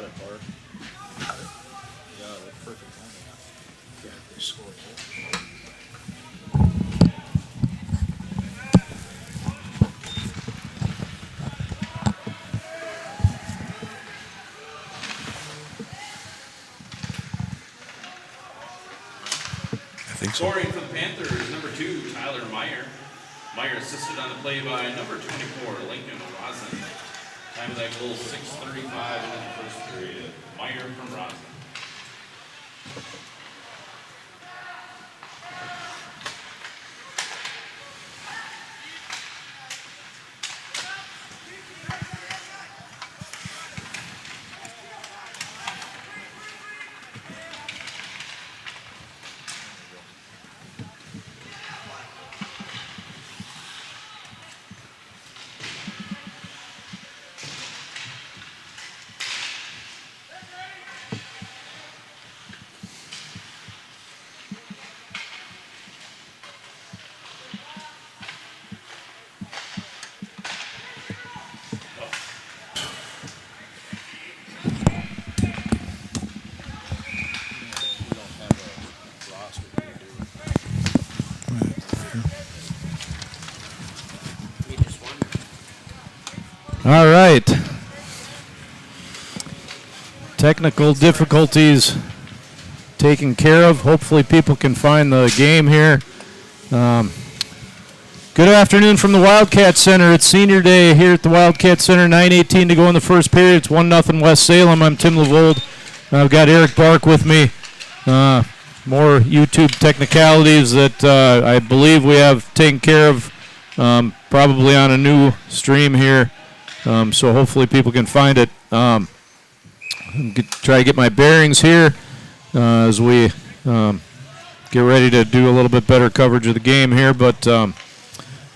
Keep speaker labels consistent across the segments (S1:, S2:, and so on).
S1: it, Bart. Got it? Yeah, that's perfect timing. Yeah, they scored.
S2: Scoring for the Panthers, number 2, Tyler Meyer. Meyer assisted on the play by number 24, Lincoln Rosen. Time of that goal, 6:35 into the first period. Meyer from Rosen.
S3: All right. Technical difficulties taken care of. Hopefully people can find the game here. Good afternoon from the Wildcat Center. It's senior day here at the Wildcat Center. 9:18 to go in the first period. It's 1-0 West Salem. I'm Tim Levold. I've got Eric Bark with me. More YouTube technicalities that I believe we have taken care of, probably on a new stream here. So hopefully people can find it. Try to get my bearings here as we get ready to do a little bit better coverage of the game here. But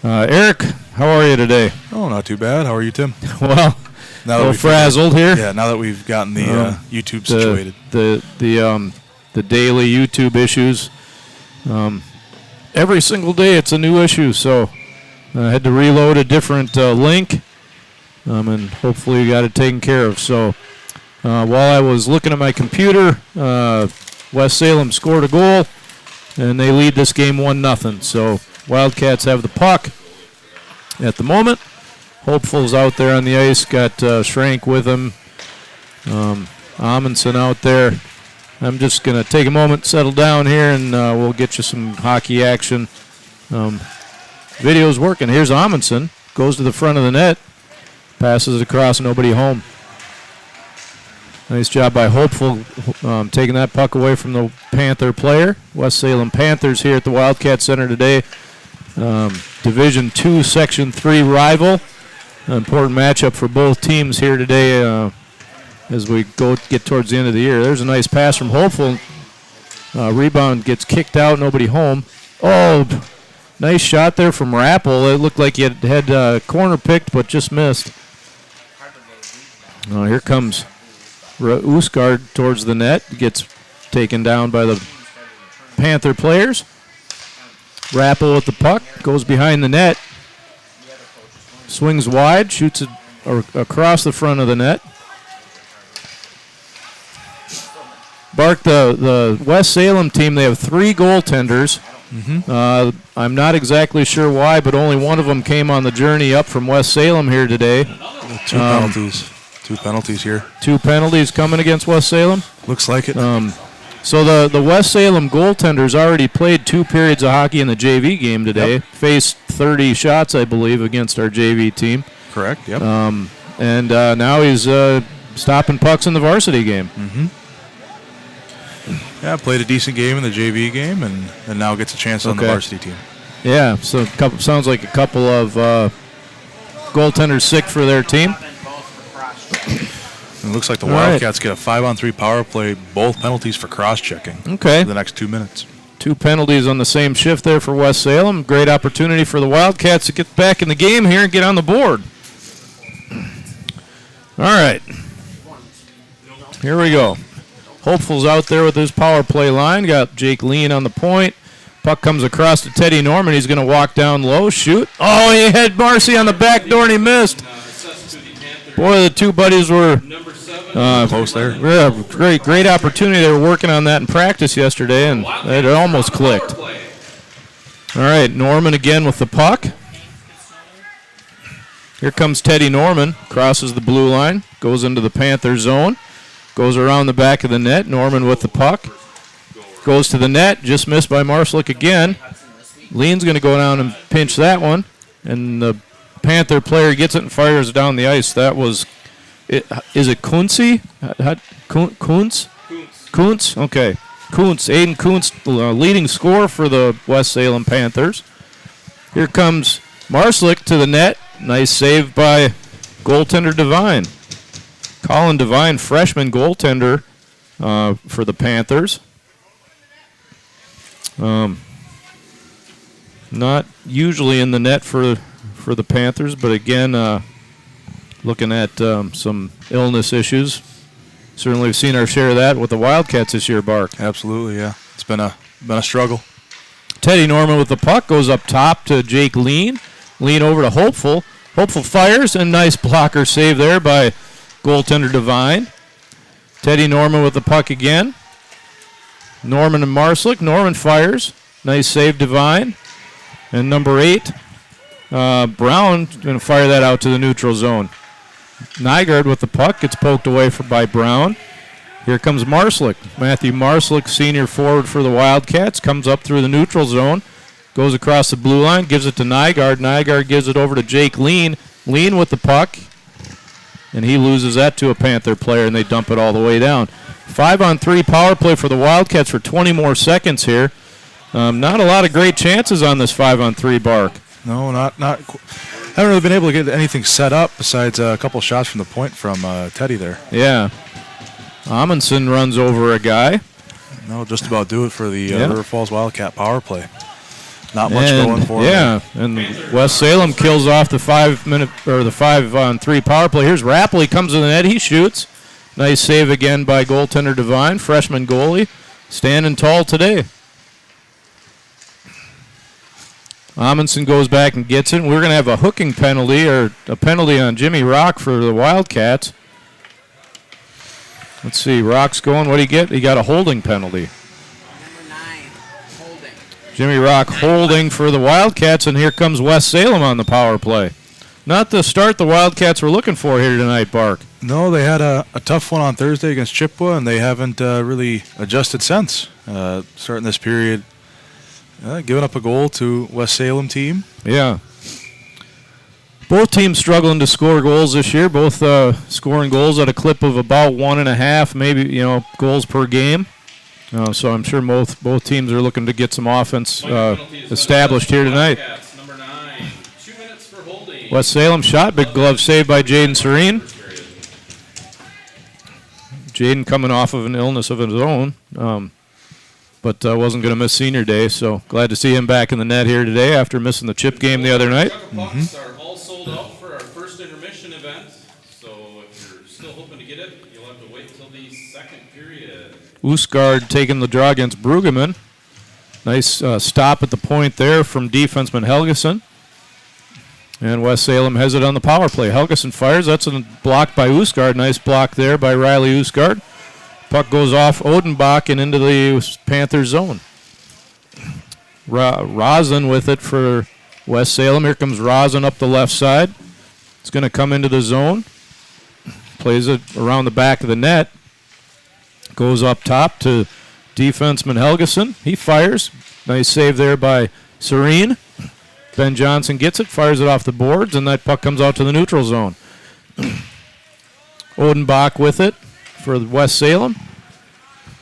S3: Eric, how are you today?
S1: Oh, not too bad. How are you, Tim?
S3: Well, a little frazzled here.
S1: Yeah, now that we've gotten the YouTube situated.
S3: The daily YouTube issues. Every single day it's a new issue, so I had to reload a different link. And hopefully we got it taken care of. So while I was looking at my computer, West Salem scored a goal, and they lead this game 1-0. So Wildcats have the puck at the moment. Hopeful's out there on the ice, got Schrank with him, Amundsen out there. I'm just going to take a moment, settle down here, and we'll get you some hockey action. Video's working. Here's Amundsen, goes to the front of the net. Passes it across, nobody home. Nice job by Hopeful taking that puck away from the Panther player. West Salem Panthers here at the Wildcat Center today. Division II, Section 3 rival. An important matchup for both teams here today as we get towards the end of the year. There's a nice pass from Hopeful. Rebound gets kicked out, nobody home. Oh, nice shot there from Rappel. It looked like he had corner picked, but just missed. Here comes Usgard towards the net. Gets taken down by the Panther players. Rappel with the puck. Goes behind the net. Swings wide. Shoots it across the front of the net. Bark, the West Salem team, they have 3 goaltenders. Mm-hmm. I'm not exactly sure why, but only one of them came on the journey up from West Salem here today.
S1: 2 penalties. 2 penalties here.
S3: 2 penalties coming against West Salem?
S1: Looks like it.
S3: So the West Salem goaltenders already played 2 periods of hockey in the JV game today. Yep. Faced 30 shots, I believe, against our JV team.
S1: Correct, yep.
S3: And now he's stopping pucks in the varsity game.
S1: Mm-hmm. Yeah, played a decent game in the JV game, and now gets a chance on the varsity team.
S3: Yeah, so sounds like a couple of goaltenders sick for their team.
S1: It looks like the Wildcats get a 5-on-3 power play, both penalties for cross-checking.
S3: Okay.
S1: For the next 2 minutes.
S3: 2 penalties on the same shift there for West Salem. Great opportunity for the Wildcats to get back in the game here and get on the board. All right. Here we go. Hopeful's out there with his power play line. Got Jake Lean on the point. Puck comes across to Teddy Norman. He's going to walk down low, shoot. Oh, he had Marcy on the back door and he missed. Boy, the 2 buddies were
S4: Post there.
S3: Yeah, great opportunity. They were working on that in practice yesterday, and it almost clicked. All right, Norman again with the puck. Here comes Teddy Norman, crosses the blue line, goes into the Panther zone, goes around the back of the net. Norman with the puck. Goes to the net, just missed by Marslick again. Lean's going to go down and pinch that one, and the Panther player gets it and fires it down the ice. That was, is it Kunze? Kuntz? Kuntz? Okay. Kuntz, Aiden Kuntz, leading scorer for the West Salem Panthers. Here comes Marslick to the net. Nice save by goaltender Devine. Colin Devine, freshman goaltender for the Panthers. Not usually in the net for the Panthers, but again, looking at some illness issues. Certainly, we've seen our share of that with the Wildcats this year, Bark.
S4: Absolutely, yeah. It's been a struggle.
S3: Teddy Norman with the puck goes up top to Jake Lean. Lean over to Hopeful. Hopeful fires, and nice blocker save there by goaltender Devine. Teddy Norman with the puck again. Norman and Marslick. Norman fires. Nice save, Devine. And number 8, Brown, going to fire that out to the neutral zone. Nygaard with the puck gets poked away by Brown. Here comes Marslick. Matthew Marslick, senior forward for the Wildcats, comes up through the neutral zone, goes across the blue line, gives it to Nygaard. Nygaard gives it over to Jake Lean. Lean with the puck, and he loses that to a Panther player, and they dump it all the way down. 5-on-3 power play for the Wildcats for 20 more seconds here. Not a lot of great chances on this 5-on-3, Bark.
S4: No, not. Haven't really been able to get anything set up besides a couple shots from the point from Teddy there.
S3: Yeah. Amundsen runs over a guy.
S4: No, just about do it for the River Falls Wildcat power play. Not much going for him.
S3: Yeah, and West Salem kills off the 5-on-3 power play. Here's Rapley, comes to the net, he shoots. Nice save again by goaltender Devine, freshman goalie, standing tall today. Amundsen goes back and gets it. We're going to have a hooking penalty, or a penalty on Jimmy Rock for the Wildcats. Let's see, Rock's going. What did he get? He got a holding penalty.
S5: Number 9, holding.
S3: Jimmy Rock holding for the Wildcats, and here comes West Salem on the power play. Not the start the Wildcats were looking for here tonight, Bark.
S4: No, they had a tough one on Thursday against Chippewa, and they haven't really adjusted since. Starting this period, giving up a goal to West Salem team.
S3: Yeah. Both teams struggling to score goals this year. Both scoring goals at a clip of about 1.5, maybe goals per game. So I'm sure both teams are looking to get some offense established here tonight.
S2: Number 9, 2 minutes for holding.
S3: West Salem shot, big glove save by Jaden Serene. Jaden coming off of an illness of his own. But wasn't going to miss senior day, so glad to see him back in the net here today after missing the chip game the other night.
S2: Pucks are all sold out for our first intermission event, so if you're still hoping to get it, you'll have to wait until the second period.
S3: Oosgaard taking the draw against Brueggemann. Nice stop at the point there from defenseman Helgeson. And West Salem has it on the power play. Helgeson fires. That's a block by Oosgaard. Nice block there by Riley Oosgaard. Puck goes off Odenbach and into the Panther zone. Rosen with it for West Salem. Here comes Rosen up the left side. It's going to come into the zone. Plays it around the back of the net. Goes up top to defenseman Helgeson. He fires. Nice save there by Serene. Ben Johnson gets it, fires it off the boards, and that puck comes out to the neutral zone. Odenbach with it for West Salem.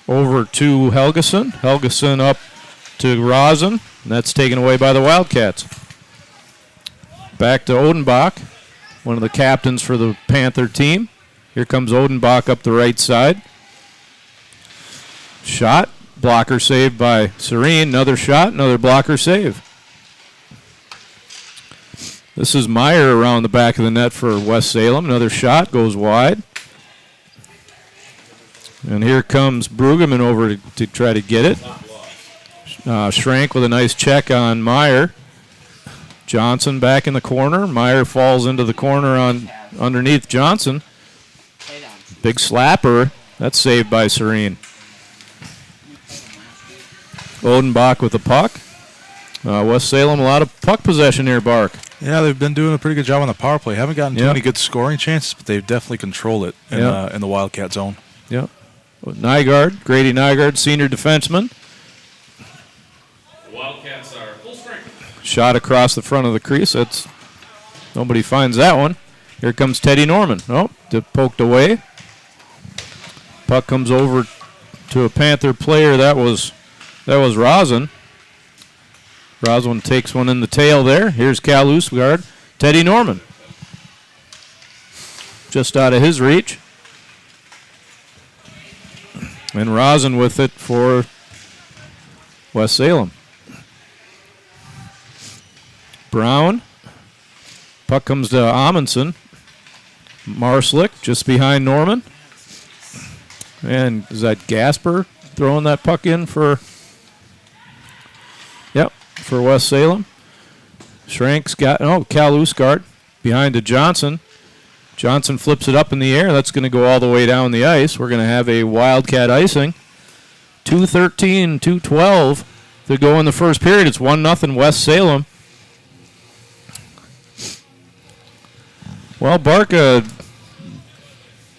S3: Over to Helgeson. Helgeson up to Rosen, and that's taken away by the Wildcats. Back to Odenbach, one of the captains for the Panther team. Here comes Odenbach up the right side. Shot, blocker saved by Serene. Another shot, another blocker save. This is Meyer around the back of the net for West Salem. Another shot, goes wide. And here comes Brueggemann over to try to get it. Schrank with a nice check on Meyer. Johnson back in the corner. Meyer falls into the corner underneath Johnson. Big slapper. That's saved by Serene. Odenbach with the puck. West Salem, a lot of puck possession here, Bark.
S4: Yeah, they've been doing a pretty good job on the power play. Haven't gotten too many good scoring chances, but they've definitely controlled it in the Wildcat zone.
S3: Yep. Nygaard, Grady Nygaard, senior defenseman.
S2: The Wildcats are full strength.
S3: Shot across the front of the crease. Nobody finds that one. Here comes Teddy Norman. Oh, poked away. Puck comes over to a Panther player. That was Rosin. Rosin takes one in the tail there. Here's Cal Oosgaard. Teddy Norman. Just out of his reach. And Rosin with it for West Salem. Brown. Puck comes to Amundsen. Marslick just behind Norman. And is that Gasper throwing that puck in for West Salem? Schrank's got, Cal Oosgaard behind to Johnson. Johnson flips it up in the air. That's going to go all the way down the ice. We're going to have a Wildcat icing. 2:13, 2:12 to go in the first period. It's 1-0 West Salem. Well, Barca,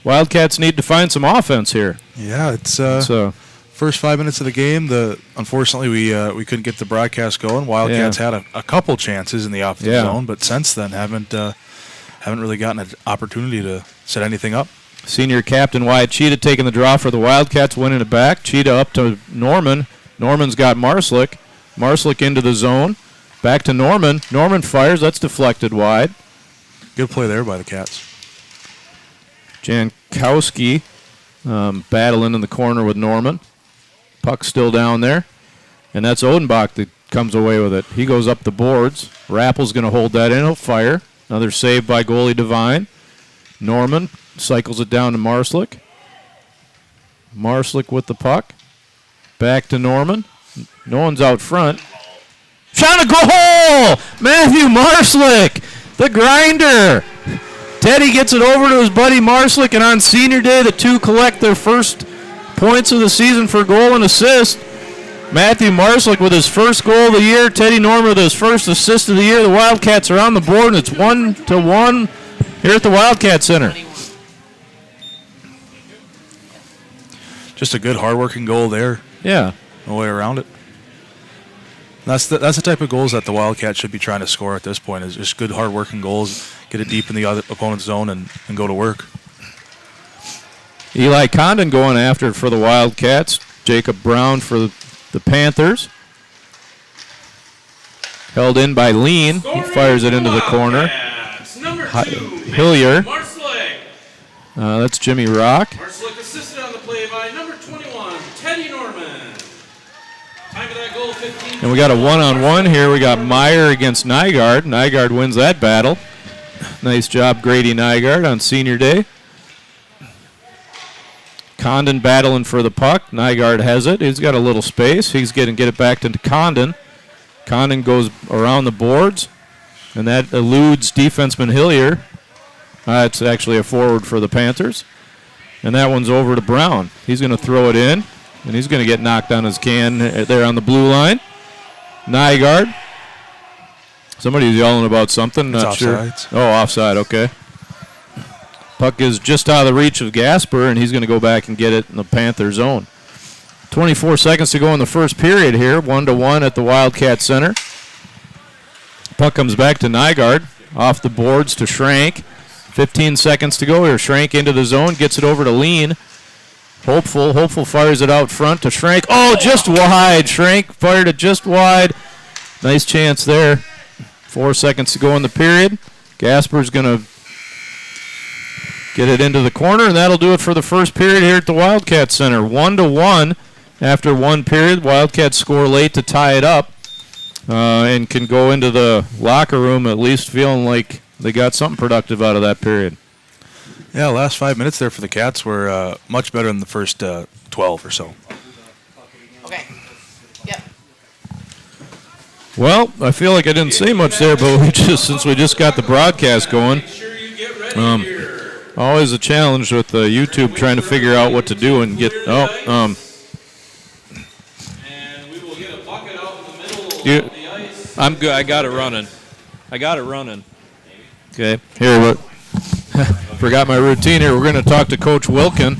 S3: Wildcats need to find some offense here.
S4: Yeah, it's first 5 minutes of the game. Unfortunately, we couldn't get the broadcast going. Wildcats had a couple chances in the offensive zone, but since then haven't really gotten an opportunity to set anything up.
S3: Senior captain Wyatt Cheetah taking the draw for the Wildcats, winning it back. Cheetah up to Norman. Norman's got Marslick. Marslick into the zone. Back to Norman. Norman fires. That's deflected wide.
S4: Good play there by the Cats.
S3: Jankowski battling in the corner with Norman. Puck still down there. And that's Odenbach that comes away with it. He goes up the boards. Rappel's going to hold that in. He'll fire. Another save by goalie Devine. Norman cycles it down to Marslick. Marslick with the puck. Back to Norman. No one's out front. Shot a goal! Matthew Marslick, the grinder. Teddy gets it over to his buddy Marslick, and on senior day, the two collect their first points of the season for goal and assist. Matthew Marslick with his first goal of the year. Teddy Norman with his first assist of the year. The Wildcats are on the board, and it's 1-1 here at the Wildcat Center.
S4: Just a good, hard-working goal there.
S3: Yeah.
S4: No way around it. That's the type of goals that the Wildcats should be trying to score at this point, is just good, hard-working goals, get it deep in the other opponent's zone, and go to work.
S3: Eli Condon going after it for the Wildcats. Jacob Brown for the Panthers. Held in by Lean. He fires it into the corner. Hillier. That's Jimmy Rock.
S2: Marslick assisted on the play by number 21, Teddy Norman. Time of that goal, 15.
S3: And we got a one-on-one here. We got Meyer against Nygaard. Nygaard wins that battle. Nice job, Grady Nygaard, on senior day. Condon battling for the puck. Nygaard has it. He's got a little space. He's going to get it back to Condon. Condon goes around the boards, and that eludes defenseman Hillier. It's actually a forward for the Panthers. And that one's over to Brown. He's going to throw it in, and he's going to get knocked on his can there on the blue line. Nygaard. Somebody's yelling about something. Not sure. Oh, offside. Okay. Puck is just out of the reach of Gasper, and he's going to go back and get it in the Panther zone. 24 seconds to go in the first period here. 1-1 at the Wildcat Center. Puck comes back to Nygaard. Off the boards to Schrank. 15 seconds to go here. Schrank into the zone. Gets it over to Lean. Hopeful fires it out front to Schrank. Oh, just wide. Schrank fired it just wide. Nice chance there. 4 seconds to go in the period. Gasper's going to get it into the corner, and that'll do it for the first period here at the Wildcat Center. 1-1 after one period. Wildcats score late to tie it up and can go into the locker room at least feeling like they got something productive out of that period.
S4: Yeah, last 5 minutes there for the Cats were much better than the first 12 or so.
S5: Okay. Yep.
S3: Well, I feel like I didn't say much there, but since we just got the broadcast going, Always a challenge with YouTube trying to figure out what to do and get.
S2: And we will get a bucket out in the middle of the ice.
S3: I'm good. I got it running. Okay. Here, what? Forgot my routine here. We're going to talk to Coach Wilkin.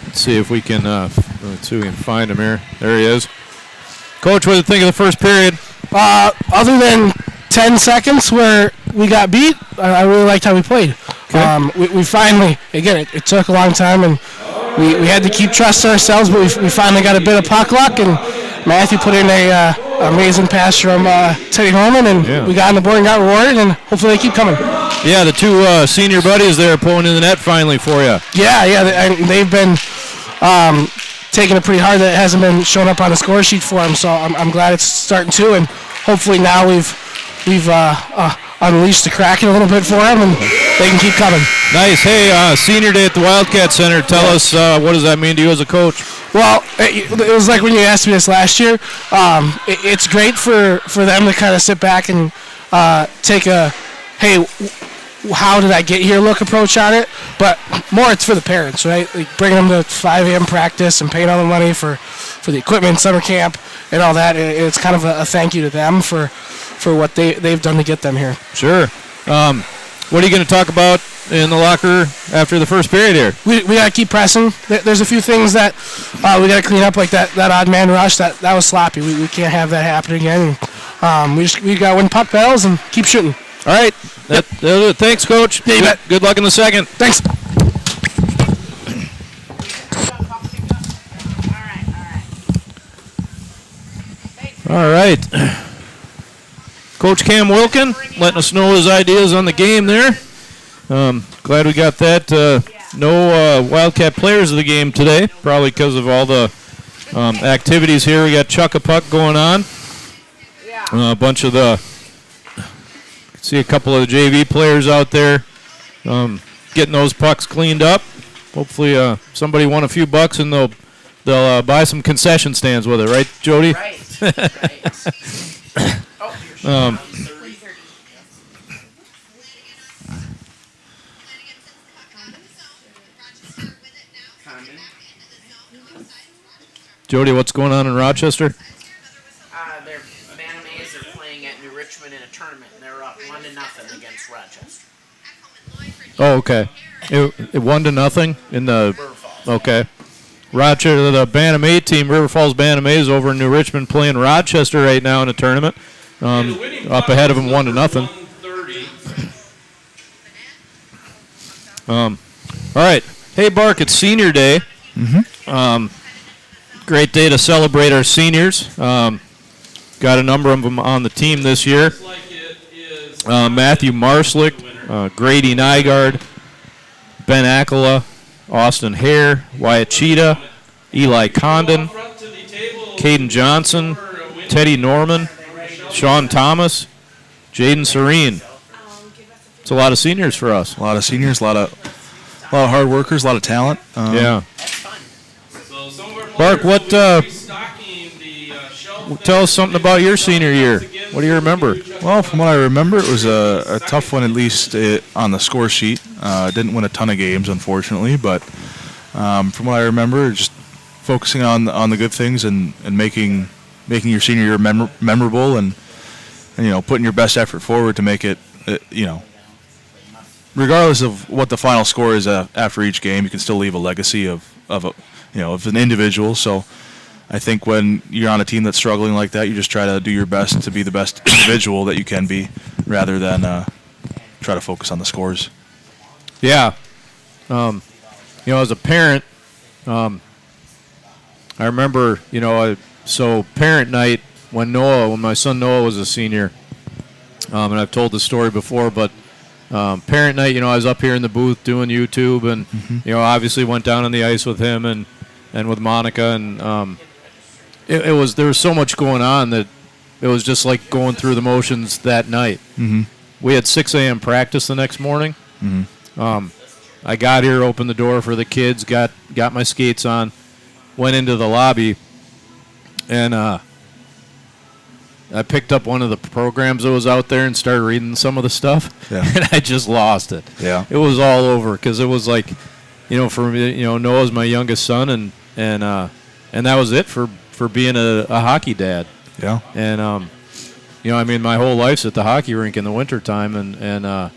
S3: Let's see if we can. Let's see if we can find him here. There he is. Coach, what did you think of the first period?
S6: Other than 10 seconds where we got beat, I really liked how we played.
S3: Okay.
S6: We finally, again, it took a long time, and we had to keep trusting ourselves, but we finally got a bit of puck luck, and Matthew put in a amazing pass from Teddy Holman, and we got on the board and got rewarded, and hopefully they keep coming.
S3: Yeah, the two senior buddies there pulling in the net finally for you.
S6: Yeah, they've been taking it pretty hard that it hasn't been showing up on the score sheet for them, so I'm glad it's starting to, and hopefully now we've unleashed the Kraken a little bit for them, and they can keep coming.
S3: Nice. Hey, senior day at the Wildcat Center. Tell us, what does that mean to you as a coach?
S6: Well, it was like when you asked me this last year. It's great for them to kind of sit back and take a, hey, how did I get here look approach on it, but more it's for the parents, right? Like bringing them to 5 a.m. practice and paying all the money for the equipment, summer camp, and all that. It's kind of a thank you to them for what they've done to get them here.
S3: Sure. What are you going to talk about in the locker after the first period here?
S6: We got to keep pressing. There's a few things that we got to clean up, like that odd man rush. That was sloppy. We can't have that happen again. We got to win puck battles and keep shooting.
S3: All right. That'll do it. Thanks, Coach.
S6: Yeah, you bet.
S3: Good luck in the second.
S6: Thanks.
S3: All right. Coach Cam Wilkin letting us know his ideas on the game there. Glad we got that. No Wildcat players of the game today, probably because of all the activities here. We got Chuck-a-Puck going on. A bunch of the, see a couple of the JV players out there getting those pucks cleaned up. Hopefully somebody won a few bucks and they'll buy some concession stands with it, right, Jody?
S5: Right.
S3: Jody, what's going on in Rochester?
S5: Their Banamees are playing at New Richmond in a tournament, and they're up 1-0 against Rochester.
S3: Oh, okay. It 1-0 in the.
S5: River Falls.
S3: Okay. Rochester, the Bantamay team, River Falls Bantamay is over in New Richmond playing Rochester right now in a tournament. Up ahead of them 1-0. All right. Hey, Bark, it's Senior Day. Great day to celebrate our seniors. Got a number of them on the team this year. Matthew Marslick, Grady Nygaard, Ben Akala, Austin Hare, Wyatt Cheetah, Eli Condon, Caden Johnson, Teddy Norman, Sean Thomas, Jaden Serene. It's a lot of seniors for us.
S4: A lot of seniors, a lot of hard workers, a lot of talent.
S3: Yeah. Bark, what? Tell us something about your senior year. What do you remember?
S4: Well, from what I remember, it was a tough one, at least on the score sheet. Didn't win a ton of games, unfortunately, but from what I remember, just focusing on the good things and making your senior year memorable and putting your best effort forward to make it, regardless of what the final score is after each game, you can still leave a legacy of an individual. So I think when you're on a team that's struggling like that, you just try to do your best to be the best individual that you can be, rather than try to focus on the scores.
S3: Yeah. As a parent, I remember, so parent night when my son Noah was a senior, and I've told this story before, but parent night, I was up here in the booth doing YouTube, and obviously went down on the ice with him and with Monica, and there was so much going on that it was just like going through the motions that night.
S4: Mm-hmm.
S3: We had 6 a.m. practice the next morning.
S4: Mm-hmm.
S3: I got here, opened the door for the kids, got my skates on, went into the lobby, and I picked up one of the programs that was out there and started reading some of the stuff, and I just lost it.
S4: Yeah.
S3: It was all over because it was like, for me, Noah's my youngest son, and that was it for being a hockey dad.
S4: Yeah.
S3: And my whole life's at the hockey rink in the wintertime, and that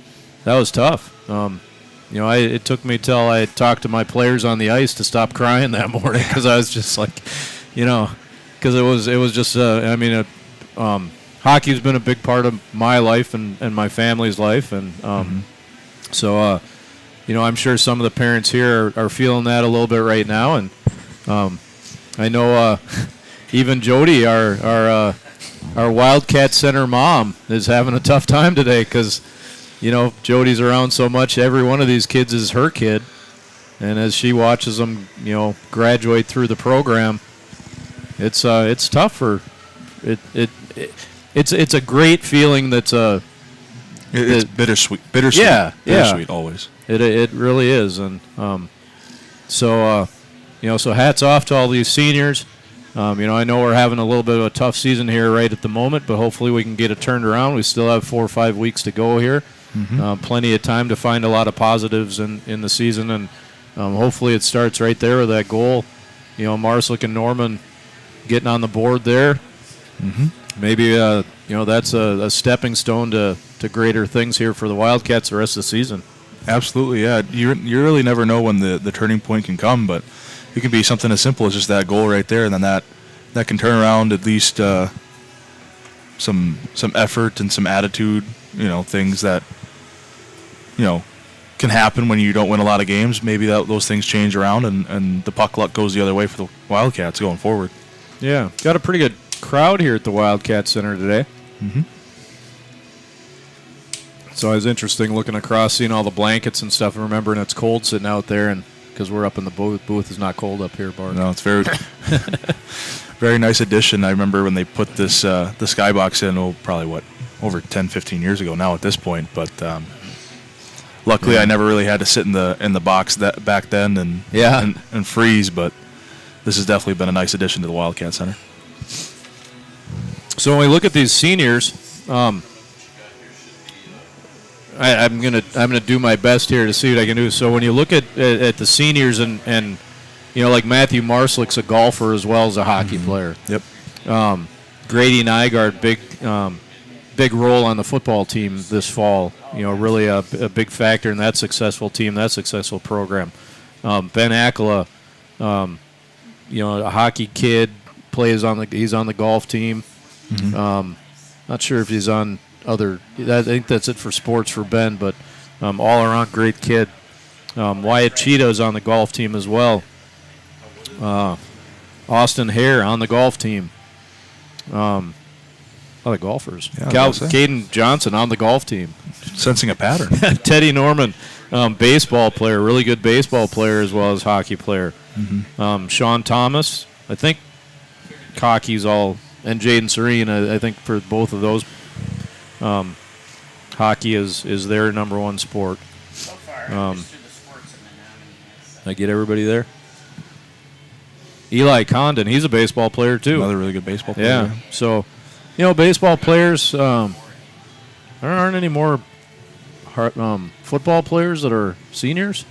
S3: was tough. It took me till I talked to my players on the ice to stop crying that morning because I was just like, because it was just hockey's been a big part of my life and my family's life, and so I'm sure some of the parents here are feeling that a little bit right now, and I know even Jody, our Wildcat Center mom, is having a tough time today because Jody's around so much. Every one of these kids is her kid, and as she watches them graduate through the program, it's tough for it. It's a great feeing. It's
S4: bittersweet.
S3: Yeah,
S4: bittersweet always.
S3: It really is, and so hats off to all these seniors. I know we're having a little bit of a tough season here right at the moment, but hopefully we can get it turned around. We still have 4 or 5 weeks to go here. Plenty of time to find a lot of positives in the season, and hopefully it starts right there with that goal. Marslick and Norman getting on the board there. Maybe that's a stepping stone to greater things here for the Wildcats the rest of the season.
S4: Absolutely, yeah. You really never know when the turning point can come, but it can be something as simple as just that goal right there, and then that can turn around at least some effort and some attitude, things that can happen when you don't win a lot of games. Maybe those things change around, and the puck luck goes the other way for the Wildcats going forward.
S3: Yeah, got a pretty good crowd here at the Wildcat Center today. So it was interesting looking across, seeing all the blankets and stuff, and remembering it's cold sitting out there, and because we're up in the booth. Booth is not cold up here, Bart.
S4: No, it's very, very nice addition. I remember when they put this the skybox in, probably over 10, 15 years ago now at this point. But luckily, I never really had to sit in the box back then and freeze. But this has definitely been a nice addition to the Wildcat Center.
S3: So when we look at these seniors, I'm gonna do my best here to see what I can do. So when you look at the seniors and like Matthew Marslick's a golfer as well as a hockey player.
S4: Yep.
S3: Grady Nygaard, big role on the football team this fall. Really a big factor in that successful team, that successful program. Ben Akela, a hockey kid, he's on the golf team. Not sure if he's on other. I think that's it for sports for Ben, but all around great kid. Wyatt Cheetah's on the golf team as well. Austin Hare on the golf team. Other golfers.
S4: Yeah,
S3: Caden Johnson on the golf team.
S4: Sensing a pattern.
S3: Teddy Norman, baseball player, really good baseball player as well as hockey player. Sean Thomas, I think hockey's all, and Jaden Serene, I think for both of those, hockey is their number one sport.
S5: So far, just do the sports and then
S3: I get everybody there. Eli Condon, he's a baseball player too.
S4: Another really good baseball player.
S3: Yeah. So, baseball players, there aren't any more football players that are seniors.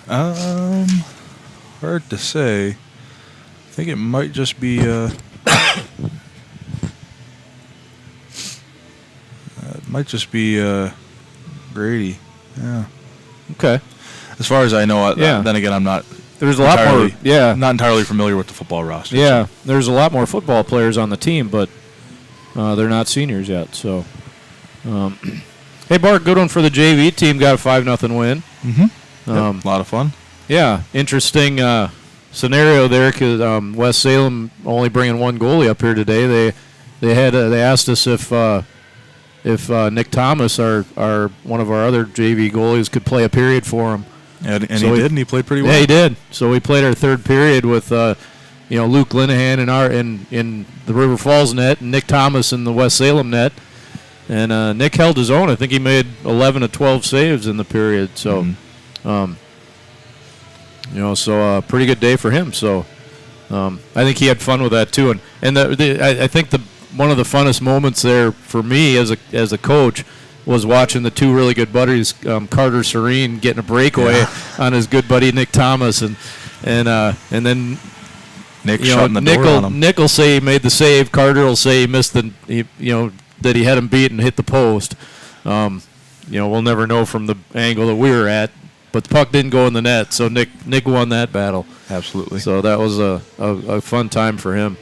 S4: Hard to say. I think it might just be. It might just be Grady. Yeah.
S3: Okay.
S4: As far as I know, then again, I'm not.
S3: There's a lot more. Yeah.
S4: I'm not entirely familiar with the football roster.
S3: Yeah. So. There's a lot more football players on the team, but they're not seniors yet. So, hey Bart, good one for the JV team. Got a 5-0 win.
S4: A lot of fun.
S3: Yeah. Interesting scenario there because West Salem only bringing one goalie up here today. They asked us if Nick Thomas, our one of our other JV goalies, could play a period for him.
S4: And so he did, and he played pretty well.
S3: Yeah, he did. So we played our third period with Luke Linehan in the River Falls net, and Nick Thomas in the West Salem net. And Nick held his own. I think he made 11 of 12 saves in the period. So, pretty good day for him. So, I think he had fun with that too. And I think one of the funnest moments there for me as a coach was watching the two really good buddies, Carter Serene getting a breakaway on his good buddy Nick Thomas, and then
S4: Nick shutting the door on him.
S3: Nick will say he made the save. Carter will say he missed that he had him beat and hit the post. We'll never know from the angle that we were at, but the puck didn't go in the net, so Nick won that battle.
S4: Absolutely.
S3: So that was a fun time for him.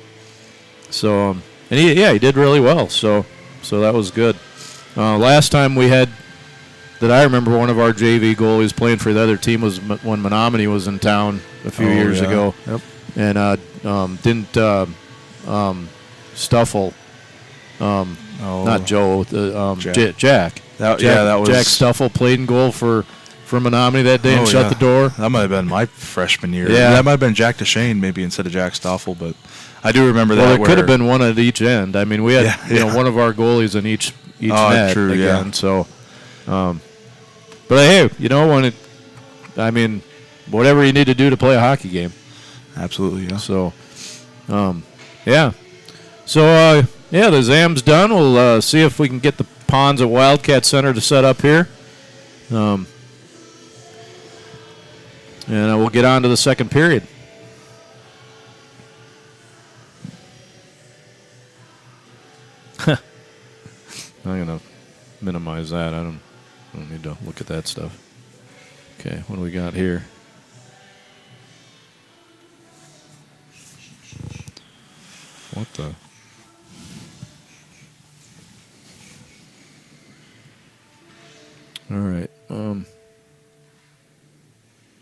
S3: So and he did really well. So that was good. Last time we had that I remember one of our JV goalies playing for the other team was when Menominee was in town a few years ago.
S4: Yep.
S3: And didn't Stuffle, not Joe, Jack.
S4: That was
S3: Jack Stuffle played in goal for Menominee that day and shut the door.
S4: That might have been my freshman year.
S3: Yeah.
S4: That might have been Jack DeShane maybe instead of Jack Stoffel, but I do remember that.
S3: Well, there could have been one at each end. I mean, we had one of our goalies in each net
S4: true,
S3: again. So, but hey, whatever you need to do to play a hockey game.
S4: Absolutely, yeah.
S3: So, yeah. So, the Zam's done. We'll see if we can get the ponds at Wildcat Center to set up here. And we'll get on to the second period. I'm going to minimize that. I don't need to look at that stuff. Okay, what do we got here? What the? All right. Let's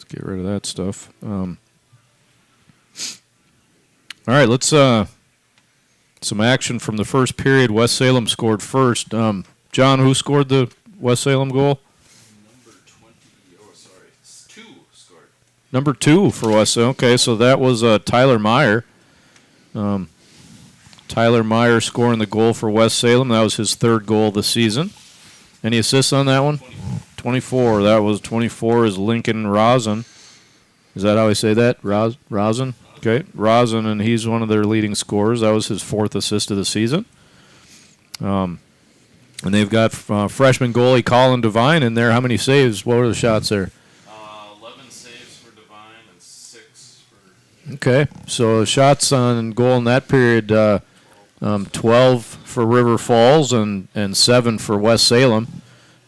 S3: get rid of that stuff. All right, let's some action from the first period. West Salem scored first. John, who scored the West Salem goal?
S2: Number 20. Oh, sorry. 2 scored.
S3: Number 2 for West Salem. Okay, so that was Tyler Meyer. Tyler Meyer scoring the goal for West Salem. That was his 3rd goal of the season. Any assists on that one? 24. That was 24 is Lincoln Rosen. Is that how I say that? Rosen? Okay. Rosen, and he's one of their leading scorers. That was his 4th assist of the season. And they've got freshman goalie Colin Devine in there. How many saves? What were the shots there?
S2: 11 saves for Devine and 6 for...
S3: Okay. So shots on goal in that period, 12 for River Falls and 7 for West Salem.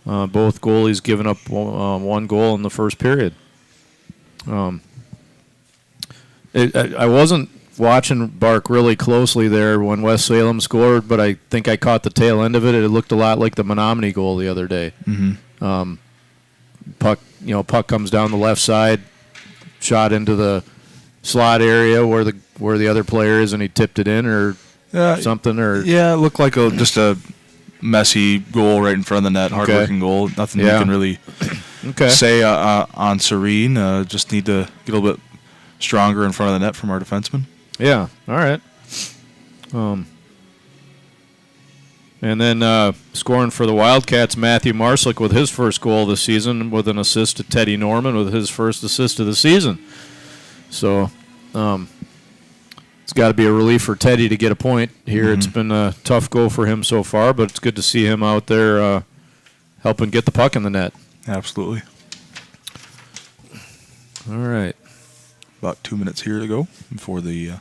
S3: Both goalies giving up 1 goal in the first period. I wasn't watching Bark really closely there when West Salem scored, but I think I caught the tail end of it. It looked a lot like the Menominee goal the other day.
S4: Mm-hmm.
S3: Puck comes down the left side, shot into the slot area where the other player is, and he tipped it in or something. Or
S4: it looked like just a messy goal right in front of the net, hard-working goal. Nothing you can really say on Serene. Just need to get a little bit stronger in front of the net from our defenseman.
S3: Yeah, all right. And then scoring for the Wildcats, Matthew Marslick with his first goal of the season with an assist to Teddy Norman with his first assist of the season. So it's got to be a relief for Teddy to get a point here. Mm-hmm. It's been a tough go for him so far, but it's good to see him out there helping get the puck in the net.
S4: Absolutely.
S3: All right.
S4: About 2 minutes here to go before the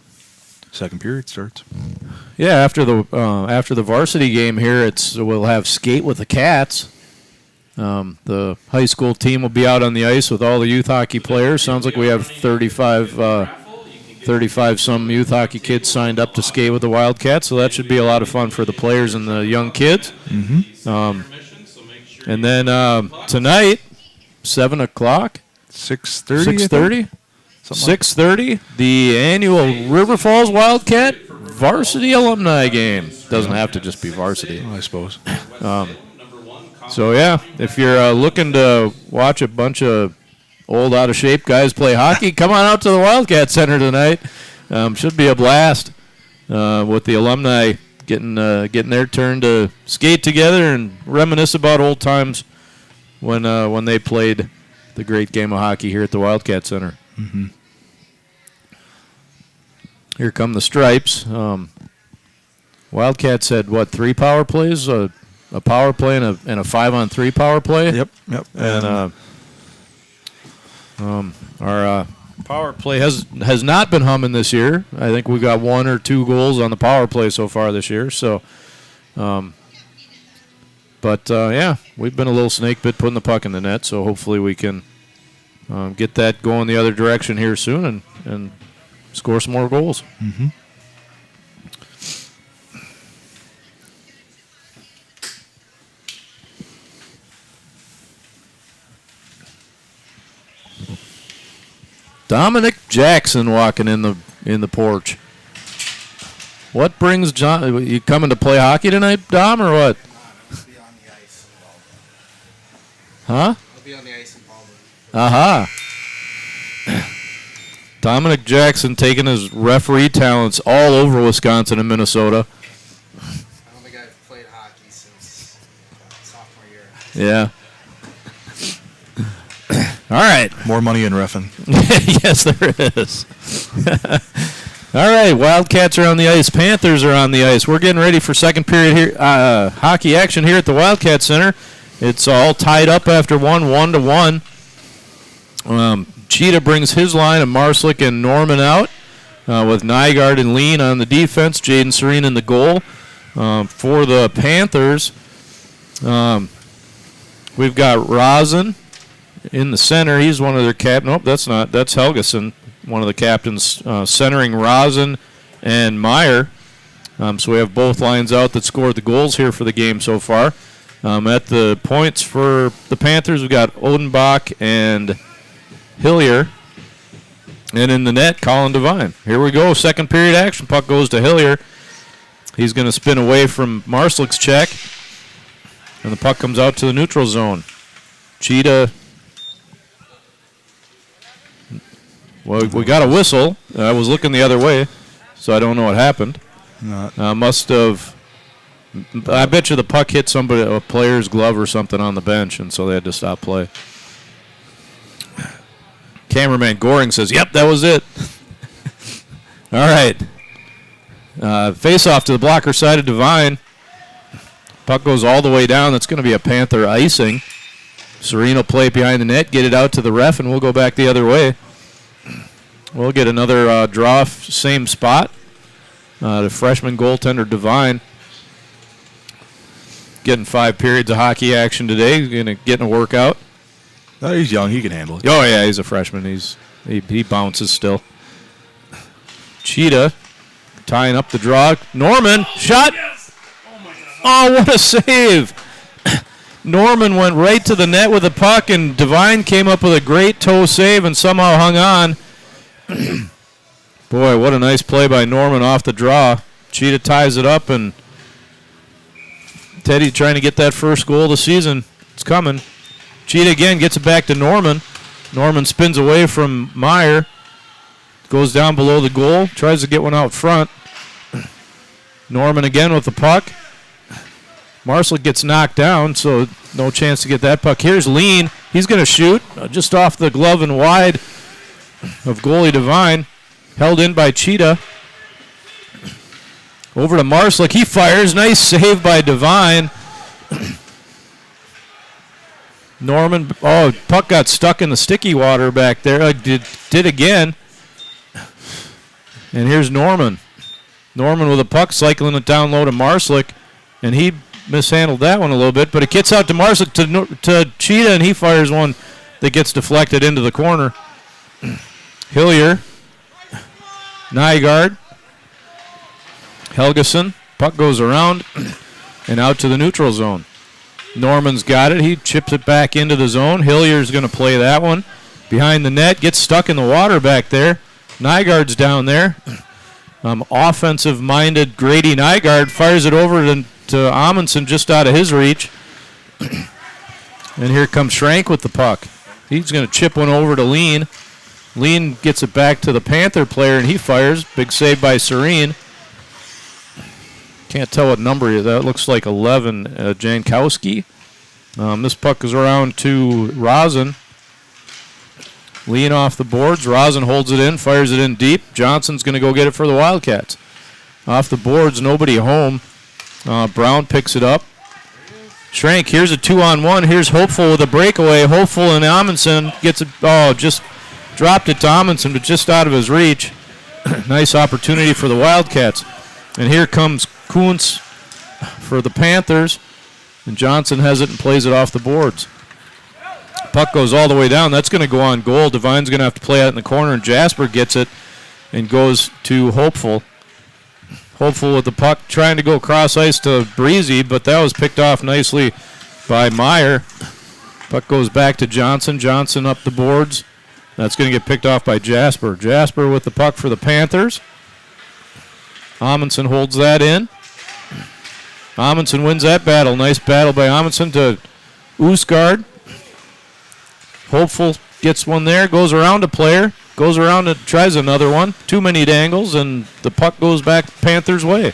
S4: second period starts.
S3: Yeah, after the varsity game here, we'll have skate with the Cats. The high school team will be out on the ice with all the youth hockey players. Sounds like we have 35 some youth hockey kids signed up to skate with the Wildcats, so that should be a lot of fun for the players and the young kids.
S4: Mm-hmm.
S3: And then tonight, 7 o'clock.
S4: 6:30.
S3: 6:30, the annual River Falls Wildcat varsity alumni game. Doesn't have to just be varsity,
S4: I suppose.
S3: So yeah, if you're looking to watch a bunch of old, out of shape guys play hockey, come on out to the Wildcat Center tonight. Should be a blast with the alumni getting their turn to skate together and reminisce about old times when they played the great game of hockey here at the Wildcat Center.
S4: Mm-hmm.
S3: Here come the Stripes. Wildcats had, 3 power plays? A power play and a 5-on-3 power play?
S4: Yep.
S3: And our power play has not been humming this year. I think we got 1 or 2 goals on the power play so far this year. So, yeah, we've been a little snake bit putting the puck in the net. So hopefully we can get that going the other direction here soon and score some more goals.
S4: Mm-hmm.
S3: Dominic Jackson walking in the porch. What brings John? You coming to play hockey tonight, Dom, or what?
S7: I'll be on the ice in Baldwin.
S3: Huh?
S7: I'll be on the ice in Baldwin.
S3: Aha. Dominic Jackson taking his referee talents all over Wisconsin and Minnesota.
S7: I don't think I've played hockey since sophomore year.
S3: Yeah. All right.
S4: More money in reffing.
S3: Yes, there is. All right, Wildcats are on the ice. Panthers are on the ice. We're getting ready for second period here. Hockey action here at the Wildcat Center. It's all tied up after 1-1. Cheetah brings his line of Marslick and Norman out with Nygaard and Lean on the defense. Jaden Serene in the goal. For the Panthers, we've got Rosen in the center. He's one of their Nope, that's not. That's Helgeson, one of the captains, centering Rosen and Meyer. So we have both lines out that scored the goals here for the game so far. At the points for the Panthers, we've got Odenbach and Hillier. And in the net, Colin Devine. Here we go. Second period action. Puck goes to Hillier. He's going to spin away from Marslick's check. And the puck comes out to the neutral zone. Cheetah. Well, we got a whistle. I was looking the other way, so I don't know what happened. Must have. I bet you the puck hit a player's glove or something on the bench, and so they had to stop play. Cameraman Goring says, "Yep, that was it." All right. Face off to the blocker side of Devine. Puck goes all the way down. That's going to be a Panther icing. Serene will play it behind the net, get it out to the ref, and we'll go back the other way. We'll get another draw, same spot. The freshman goaltender Devine getting 5 periods of hockey action today. Getting a workout.
S4: Oh, he's young. He can handle it.
S3: Oh, yeah, he's a freshman. He bounces still. Cheetah tying up the draw. Norman, shot. Oh, what a save. Norman went right to the net with the puck, and Devine came up with a great toe save and somehow hung on. Boy, what a nice play by Norman off the draw. Cheetah ties it up, and Teddy trying to get that first goal of the season. It's coming. Cheetah again gets it back to Norman. Norman spins away from Meyer. Goes down below the goal. Tries to get one out front. Norman again with the puck. Marslick gets knocked down, so no chance to get that puck. Here's Lean. He's going to shoot just off the glove and wide of goalie Devine. Held in by Cheetah. Over to Marslick. He fires. Nice save by Devine. Norman. Oh, puck got stuck in the sticky water back there. Did again. And here's Norman. Norman with a puck, cycling it down low to Marslick. And he mishandled that one a little bit, but it gets out to Marslick to Cheetah, and he fires one that gets deflected into the corner. Hillier, Nygaard, Helgeson, puck goes around and out to the neutral zone. Norman's got it. He chips it back into the zone. Hillier's going to play that one behind the net, gets stuck in the water back there. Nygaard's down there. Offensive-minded Grady Nygaard fires it over to Amundsen just out of his reach. And here comes Schrank with the puck. He's going to chip one over to Lean. Lean gets it back to the Panther player, and he fires. Big save by Serene. Can't tell what number he is. That looks like 11, Jankowski. This puck is around to Rosen. Lean off the boards. Rosen holds it in, fires it in deep. Johnson's going to go get it for the Wildcats. Off the boards, nobody home. Brown picks it up. Schrank, here's a 2-on-1. Here's Hopeful with a breakaway. Hopeful and Amundsen gets it. Oh, just dropped it to Amundsen, but just out of his reach. Nice opportunity for the Wildcats. And here comes Kuntz for the Panthers. And Johnson has it and plays it off the boards. Puck goes all the way down. That's going to go on goal. Devine's going to have to play out in the corner, and Jasper gets it and goes to Hopeful. Hopeful with the puck, trying to go cross ice to Breezy, but that was picked off nicely by Meyer. Puck goes back to Johnson. Johnson up the boards. That's going to get picked off by Jasper. Jasper with the puck for the Panthers. Amundsen holds that in. Amundsen wins that battle. Nice battle by Amundsen to Usgaard. Hopeful gets one there, goes around a player, goes around and tries another one. Too many dangles, and the puck goes back Panthers' way.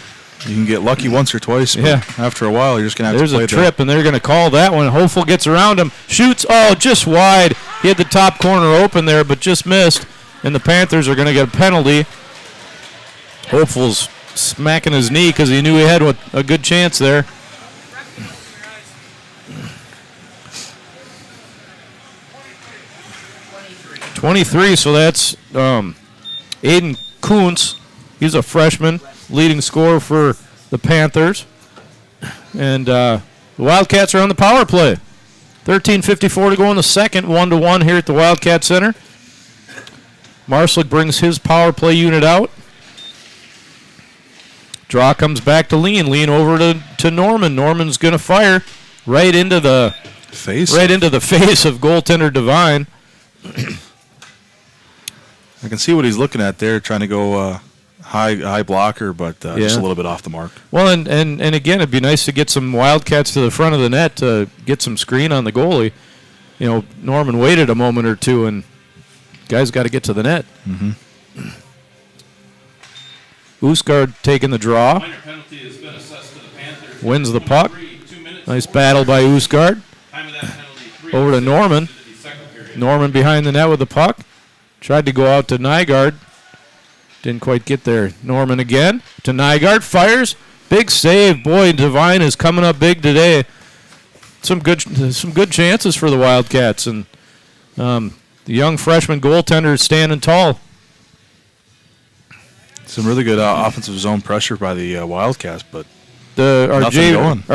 S4: You can get lucky once or twice, but after a while, you're just going to have to play.
S3: There's a trip, and they're going to call that one. Hopeful gets around him, shoots, just wide. He had the top corner open there, but just missed, and the Panthers are going to get a penalty. Hopeful's smacking his knee because he knew he had a good chance there. .23, so that's Aiden Kuntz. He's a freshman, leading scorer for the Panthers. And the Wildcats are on the power play. 13:54 to go in the second, 1-1 here at the Wildcat Center. Marslick brings his power play unit out. Draw comes back to Lean. Lean over to Norman. Norman's going to fire right into the face of goaltender Devine.
S4: I can see what he's looking at there, trying to go high blocker, but just a little bit off the mark.
S3: Well, and again, it'd be nice to get some Wildcats to the front of the net to get some screen on the goalie. Norman waited a moment or two, and guys got to get to the net.
S4: Mm-hmm.
S3: Usgaard taking the draw.
S2: Minor penalty has been assessed to the Panthers.
S3: Wins the puck. Nice battle by Usgaard. Over to Norman. Norman behind the net with the puck. Tried to go out to Nygaard. Didn't quite get there. Norman again to Nygaard. Fires. Big save. Boy, Devine is coming up big today. Some good chances for the Wildcats. And the young freshman goaltender is standing tall.
S4: Some really good offensive zone pressure by the Wildcats, but
S3: our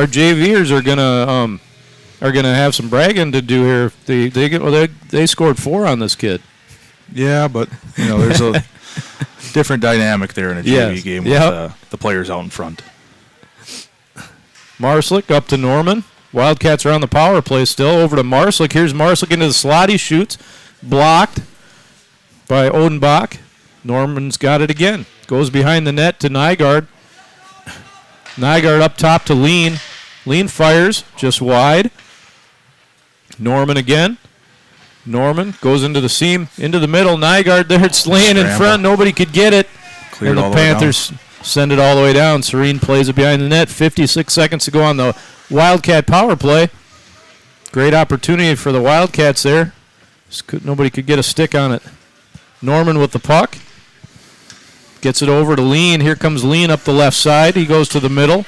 S3: JVers are gonna have some bragging to do here. They scored 4 on this kid.
S4: Yeah, but there's a different dynamic there in a JV game with the players out in front.
S3: Marslick up to Norman. Wildcats are on the power play still. Over to Marslick. Here's Marslick into the slot. He shoots. Blocked by Odenbach. Norman's got it again. Goes behind the net to Nygaard. Nygaard up top to Lean. Lean fires just wide. Norman again. Norman goes into the seam, into the middle. Nygaard there, it's laying in front. Nobody could get it.
S4: Cleared
S3: and the Panthers send it all the way down. Serene plays it behind the net. 56 seconds to go on the Wildcat power play. Great opportunity for the Wildcats there. Nobody could get a stick on it. Norman with the puck. Gets it over to Lean. Here comes Lean up the left side. He goes to the middle.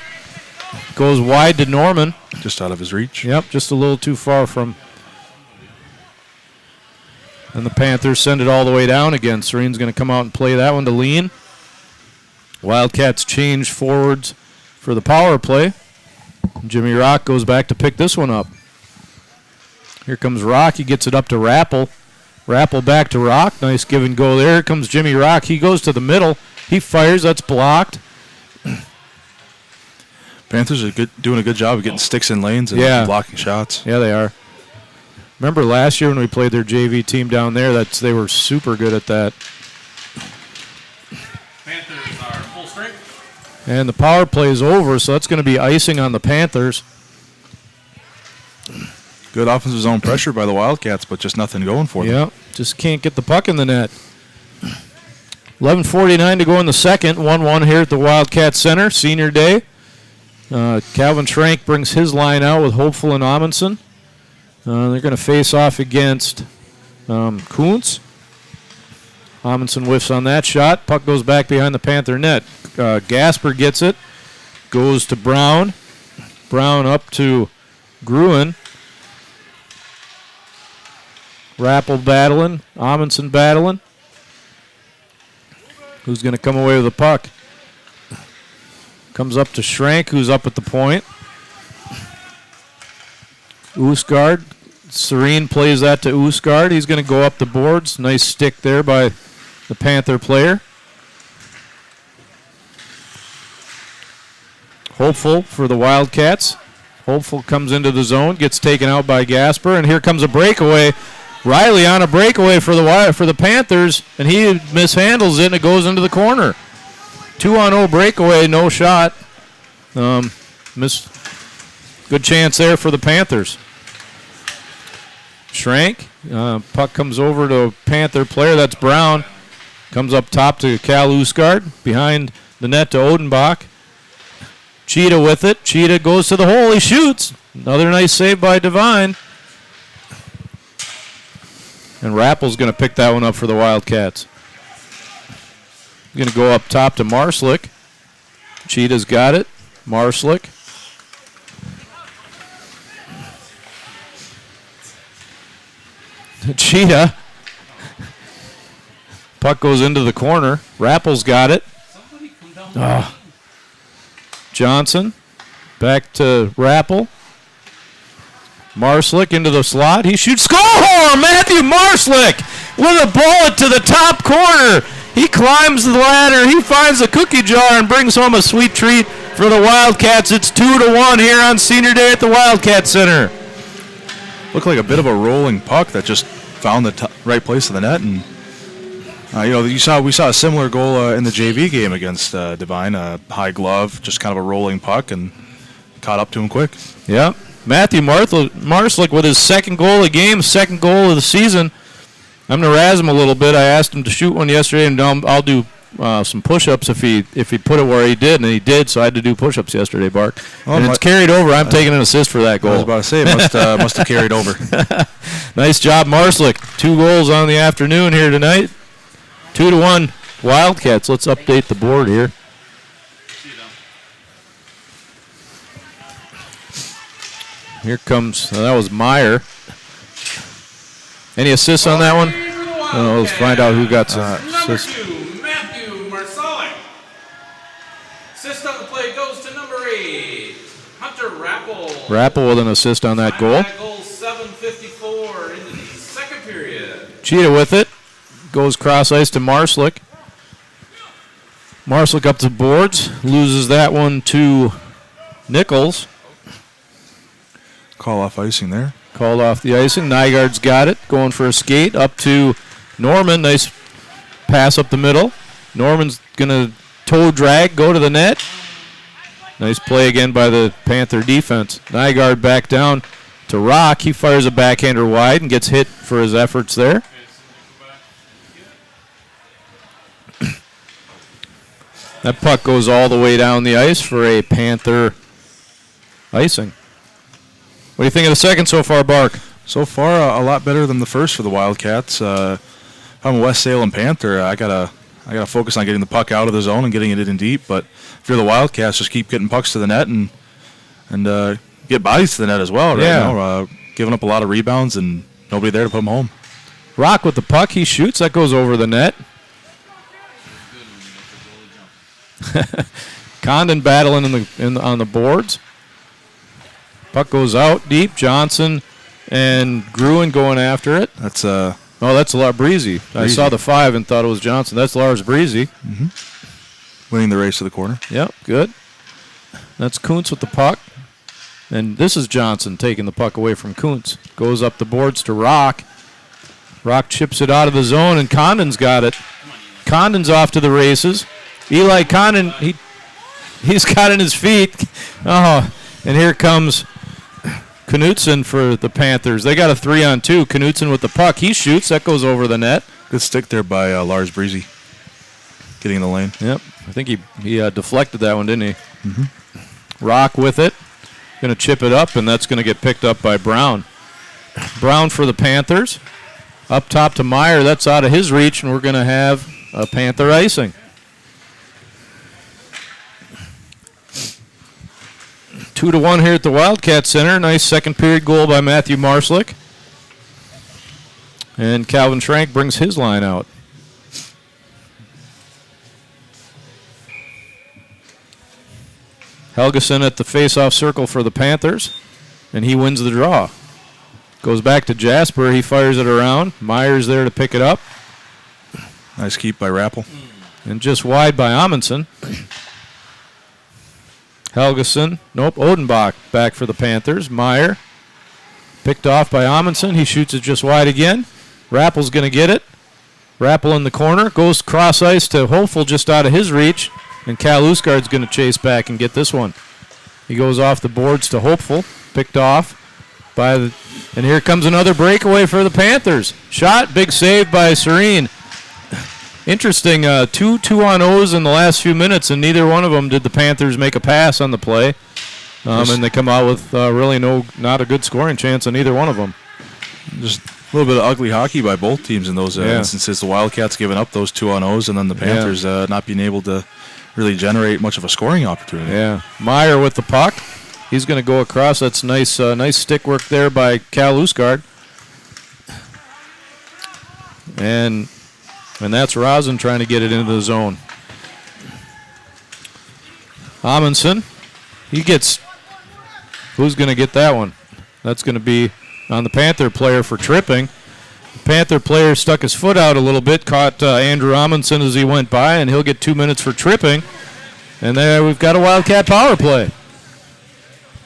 S3: Goes wide to Norman.
S4: Just out of his reach.
S3: Yep, just a little too far from. And the Panthers send it all the way down again. Serene's going to come out and play that one to Lean. Wildcats change forwards for the power play. Jimmy Rock goes back to pick this one up. Here comes Rock. He gets it up to Rappel. Rappel back to Rock. Nice give and go there. Here comes Jimmy Rock. He goes to the middle. He fires. That's blocked.
S4: Panthers are doing a good job of getting sticks in lanes and blocking shots.
S3: Yeah, they are. Remember last year when we played their JV team down there? They were super good at that.
S2: Panthers are full strength.
S3: And the power play is over, so that's going to be icing on the Panthers.
S4: Good offensive zone pressure by the Wildcats, but just nothing going for them.
S3: Yeah, just can't get the puck in the net. 11:49 to go in the second. 1-1 here at the Wildcat Center, senior day. Calvin Schrank brings his line out with Hopeful and Amundsen. They're going to face off against Kuntz. Amundsen whiffs on that shot. Puck goes back behind the Panther net. Gasper gets it. Goes to Brown. Brown up to Gruen. Rappel battling. Amundsen battling. Who's going to come away with the puck? Comes up to Schrank, who's up at the point. Oosgaard. Serene plays that to Oosgaard. He's going to go up the boards. Nice stick there by the Panther player. Hopeful for the Wildcats. Hopeful comes into the zone, gets taken out by Gasper, and here comes a breakaway. Riley on a breakaway for the Panthers, and he mishandles it, and it goes into the corner. 2-on-0 breakaway, no shot. Good chance there for the Panthers. Schrank, puck comes over to a Panther player. That's Brown. Comes up top to Cal Oosgaard. Behind the net to Odenbach. Cheetah with it. Cheetah goes to the hole. He shoots. Another nice save by Devine. And Rappel's going to pick that one up for the Wildcats. Going to go up top to Marslick. Cheetah's got it. Marslick. Cheetah. Puck goes into the corner. Rappel's got it. Johnson. Back to Rappel. Marslick into the slot. He shoots. Score! Matthew Marslick with a bullet to the top corner. He climbs the ladder. He finds a cookie jar and brings home a sweet treat for the Wildcats. It's 2-1 here on Senior Day at the Wildcat Center.
S4: Looked like a bit of a rolling puck that just found the right place in the net, and we saw a similar goal in the JV game against Devine. A high glove, just kind of a rolling puck, and caught up to him quick.
S3: Yeah, Matthew Marslick with his second goal of the game, second goal of the season. I'm gonna razz him a little bit. I asked him to shoot one yesterday, and I'll do some push-ups if he put it where he did, and he did. So I had to do push-ups yesterday, Bart. And it's carried over. I'm taking an assist for that goal.
S4: I was about to say, it must have carried over.
S3: Nice job, Marslick. 2 goals on the afternoon here tonight. 2-1 Wildcats. Let's update the board here. Here comes, that was Meyer. Any assists on that one? Let's find out who got some assists.
S2: Matthew Marslick. Assist on the play goes to number 8, Hunter Rappel.
S3: Rappel with an assist on that goal.
S2: Goal 7:54 into the second period.
S3: Cheetah with it. Goes cross ice to Marslick. Marslick up the boards. Loses that one to Nichols.
S4: Call off icing there.
S3: Called off the icing. Nygaard's got it. Going for a skate. Up to Norman. Nice pass up the middle. Norman's going to toe drag. Go to the net. Nice play again by the Panther defense. Nygaard back down to Rock. He fires a backhander wide and gets hit for his efforts there. That puck goes all the way down the ice for a Panther icing. What do you think of the second so far, Bark?
S4: So far, a lot better than the first for the Wildcats. If I'm a West Salem Panther, I gotta focus on getting the puck out of the zone and getting it in deep. But if you're the Wildcats, just keep getting pucks to the net and get bodies to the net as well. Right now, giving up a lot of rebounds and nobody there to put them home.
S3: Rock with the puck, he shoots. That goes over the net. Condon battling on the boards. Puck goes out deep. Johnson and Gruen going after it.
S4: That's
S3: that's Breezy. I saw the 5 and thought it was Johnson. That's Lars Breezy.
S4: Winning the race to the corner.
S3: Yep, good. That's Kuntz with the puck. And this is Johnson taking the puck away from Kuntz. Goes up the boards to Rock. Rock chips it out of the zone, and Condon's got it. Condon's off to the races. Eli Condon, he's got in his feet. Oh, and here comes Knutson for the Panthers. They got a 3-on-2. Knutson with the puck. He shoots. That goes over the net.
S4: Good stick there by Lars Breezy. Getting in the lane.
S3: Yep. I think he deflected that one, didn't he? Rock with it. Going to chip it up, and that's going to get picked up by Brown. Brown for the Panthers. Up top to Meyer. That's out of his reach, and we're going to have a Panther icing. 2-1 here at the Wildcat Center. Nice second period goal by Matthew Marslick. And Calvin Schrank brings his line out. Helgeson at the face-off circle for the Panthers, and he wins the draw. Goes back to Jasper. He fires it around. Myers there to pick it up.
S4: Nice keep by Rappel.
S3: And just wide by Amundsen. Helgeson. Nope, Odenbach back for the Panthers. Meyer picked off by Amundsen. He shoots it just wide again. Rappel's going to get it. Rappel in the corner. Goes cross ice to Hopeful just out of his reach. And Cal Usgaard's going to chase back and get this one. He goes off the boards to Hopeful. Picked off by the... And here comes another breakaway for the Panthers. Shot, big save by Serene. Interesting, 2 2-on-0s in the last few minutes, and neither one of them did the Panthers make a pass on the play. And they come out with really not a good scoring chance on either one of them.
S4: Just a little bit of ugly hockey by both teams in those instances. The Wildcats giving up those 2-on-0s, and then the Panthers not being able to really generate much of a scoring opportunity.
S3: Yeah. Meyer with the puck. He's going to go across. That's nice stick work there by Cal Usgaard. And that's Rosen trying to get it into the zone. Amundsen. He gets... Who's going to get that one? That's going to be on the Panther player for tripping. The Panther player stuck his foot out a little bit, caught Andrew Amundsen as he went by, and he'll get 2 minutes for tripping. And there we've got a Wildcat power play.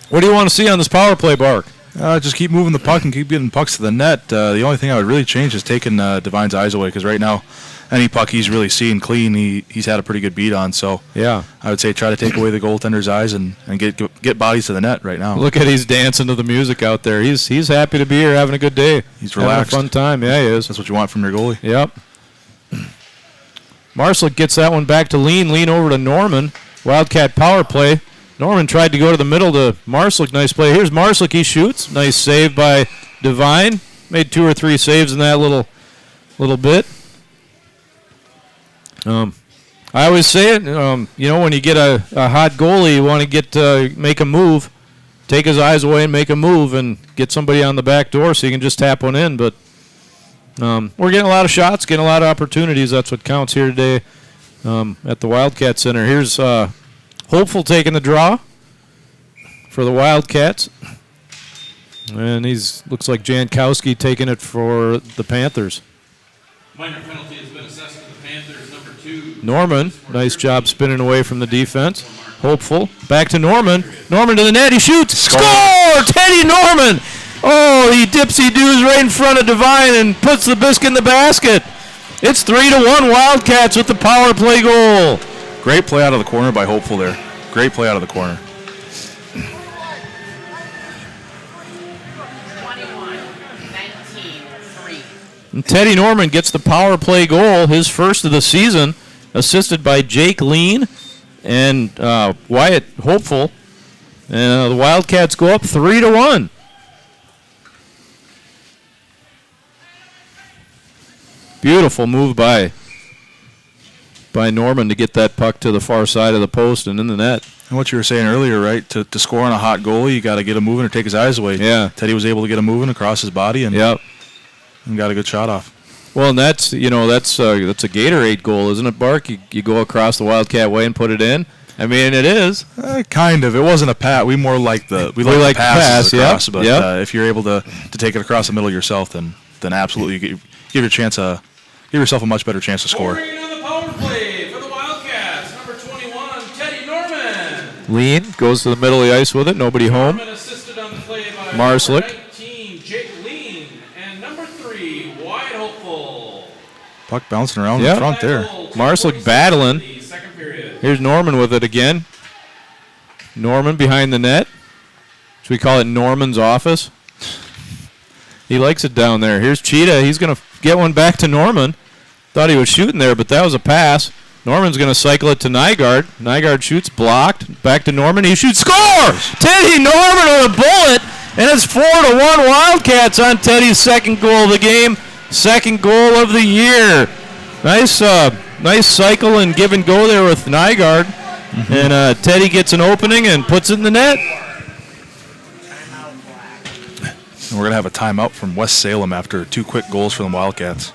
S3: What do you want to see on this power play, Bark?
S4: Just keep moving the puck and keep getting pucks to the net. The only thing I would really change is taking Devine's eyes away, because right now, any puck he's really seeing clean, he's had a pretty good beat on. So
S3: yeah,
S4: I would say try to take away the goaltender's eyes and get bodies to the net right now.
S3: Look at he's dancing to the music out there. He's happy to be here, having a good day.
S4: He's relaxed.
S3: Having a fun time. Yeah, he is.
S4: That's what you want from your goalie.
S3: Yep. Marslick gets that one back to Lean over to Norman. Wildcat power play. Norman tried to go to the middle to Marslick. Nice play. Here's Marslick. He shoots. Nice save by Devine. Made 2 or 3 saves in that little bit. I always say it. When you get a hot goalie, you want to make a move, take his eyes away and make a move, and get somebody on the back door so you can just tap one in. But we're getting a lot of shots, getting a lot of opportunities. That's what counts here today at the Wildcat Center. Here's Hopeful taking the draw for the Wildcats. And looks like Jankowski taking it for the Panthers.
S2: Minor penalty has been assessed to the Panthers, number 2.
S3: Norman, nice job spinning away from the defense. Hopeful, back to Norman. Norman to the net, he shoots. Score! Teddy Norman! Oh, he dipsy-doos right in front of Devine and puts the biscuit in the basket. It's 3-1 Wildcats with the power play goal.
S4: Great play out of the corner by Hopeful there. Great play out of the corner.
S5: 21-19-3.
S3: And Teddy Norman gets the power play goal, his first of the season, assisted by Jake Lean and Wyatt Hopeful. And the Wildcats go up 3-1. Beautiful move by Norman to get that puck to the far side of the post and in the net.
S4: And what you were saying earlier, right? To score on a hot goalie, you got to get him moving or take his eyes away.
S3: Yeah.
S4: Teddy was able to get him moving across his body and got a good shot off.
S3: Well, and that's a Gatorade goal, isn't it, Bark? You go across the Wildcat way and put it in. I mean, it is.
S4: Kind of. It wasn't a pat. We more like the passes across. But if you're able to take it across the middle yourself, then absolutely give yourself a much better chance to score.
S2: Scoring on the power play for the Wildcats, number 21, Teddy Norman.
S3: Lean goes to the middle of the ice with it. Nobody home.
S2: Norman assisted on the play by
S3: Marslick.
S2: number 19, Jake Lean, and number 3, Wyatt Hopeful.
S4: Puck bouncing around in front there.
S3: Marslick battling.
S2: Second period.
S3: Here's Norman with it again. Norman behind the net. Should we call it Norman's office? He likes it down there. Here's Cheetah. He's going to get one back to Norman. Thought he was shooting there, but that was a pass. Norman's going to cycle it to Nygaard. Nygaard shoots, blocked. Back to Norman. He shoots, score! Teddy Norman with a bullet, and it's 4-1 Wildcats on Teddy's second goal of the game, second goal of the year. Nice cycle and give and go there with Nygaard. Mm-hmm. And Teddy gets an opening and puts it in the net.
S4: And we're going to have a timeout from West Salem after 2 quick goals for the Wildcats.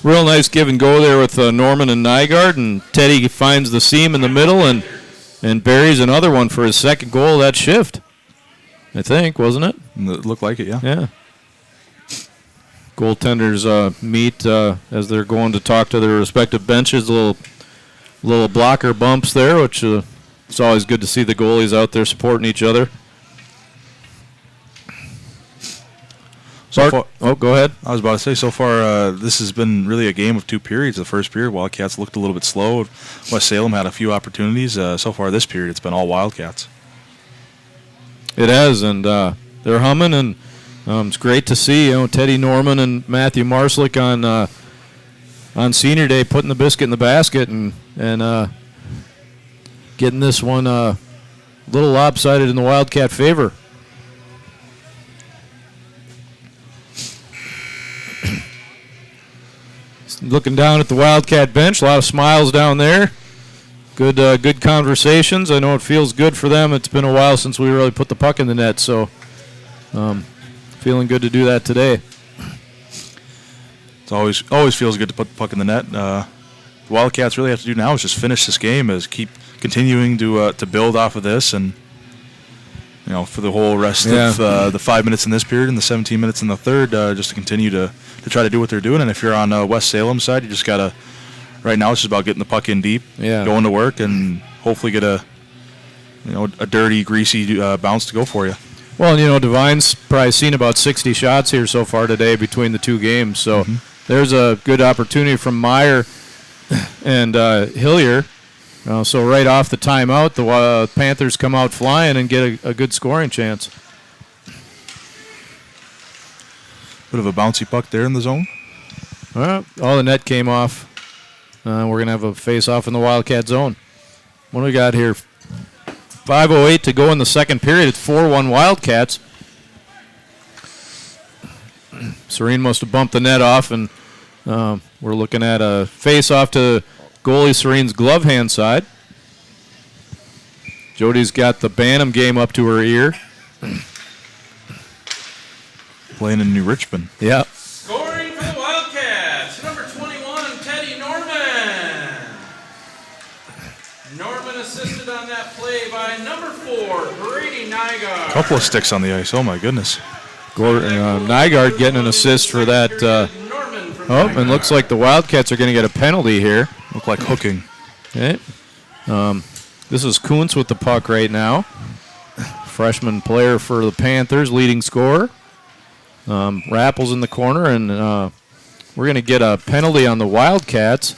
S3: Real nice give and go there with Norman and Nygaard, and Teddy finds the seam in the middle and buries another one for his second goal of that shift. I think, wasn't it?
S4: It looked like it, yeah.
S3: Yeah. Goaltenders meet as they're going to talk to their respective benches. Little blocker bumps there, which it's always good to see the goalies out there supporting each other.
S4: So far,
S3: go ahead.
S4: I was about to say, so far, this has been really a game of 2 periods. The first period, Wildcats looked a little bit slow. West Salem had a few opportunities. So far this period, it's been all Wildcats.
S3: It has, and they're humming, and it's great to see. Teddy Norman and Matthew Marslick on Senior Day putting the biscuit in the basket and getting this one a little lopsided in the Wildcat favor. Looking down at the Wildcat bench, a lot of smiles down there. Good conversations. I know it feels good for them. It's been a while since we really put the puck in the net, so feeling good to do that today.
S4: It always feels good to put the puck in the net. The Wildcats really have to do now is just finish this game, is keep continuing to build off of this, and for the whole rest of the 5 minutes in this period and the 17 minutes in the third, just to continue to try to do what they're doing. And if you're on West Salem side, you just gotta. Right now, it's just about getting the puck in deep, going to work, and hopefully get a dirty, greasy bounce to go for you.
S3: Well, Devine's probably seen about 60 shots here so far today between the 2 games, so there's a good opportunity from Meyer and Hillier. So right off the timeout, the Panthers come out flying and get a good scoring chance.
S4: Bit of a bouncy puck there in the zone.
S3: The net came off. We're going to have a face-off in the Wildcat zone. What do we got here? 5:08 to go in the second period. It's 4-1 Wildcats. Serene must have bumped the net off, and we're looking at a face-off to goalie Serene's glove hand side. Jody's got the Bantam game up to her ear.
S4: Playing in New Richmond.
S3: Yeah.
S2: Scoring for the Wildcats, number 21, Teddy Norman. Norman assisted on that play by number 4, Brady Nygaard.
S4: Couple of sticks on the ice. Oh, my goodness.
S3: Nygaard getting an assist for that. And looks like the Wildcats are going to get a penalty here.
S4: Look like hooking.
S3: Okay. This is Kuntz with the puck right now. Freshman player for the Panthers, leading scorer. Rappel's in the corner, and we're going to get a penalty on the Wildcats.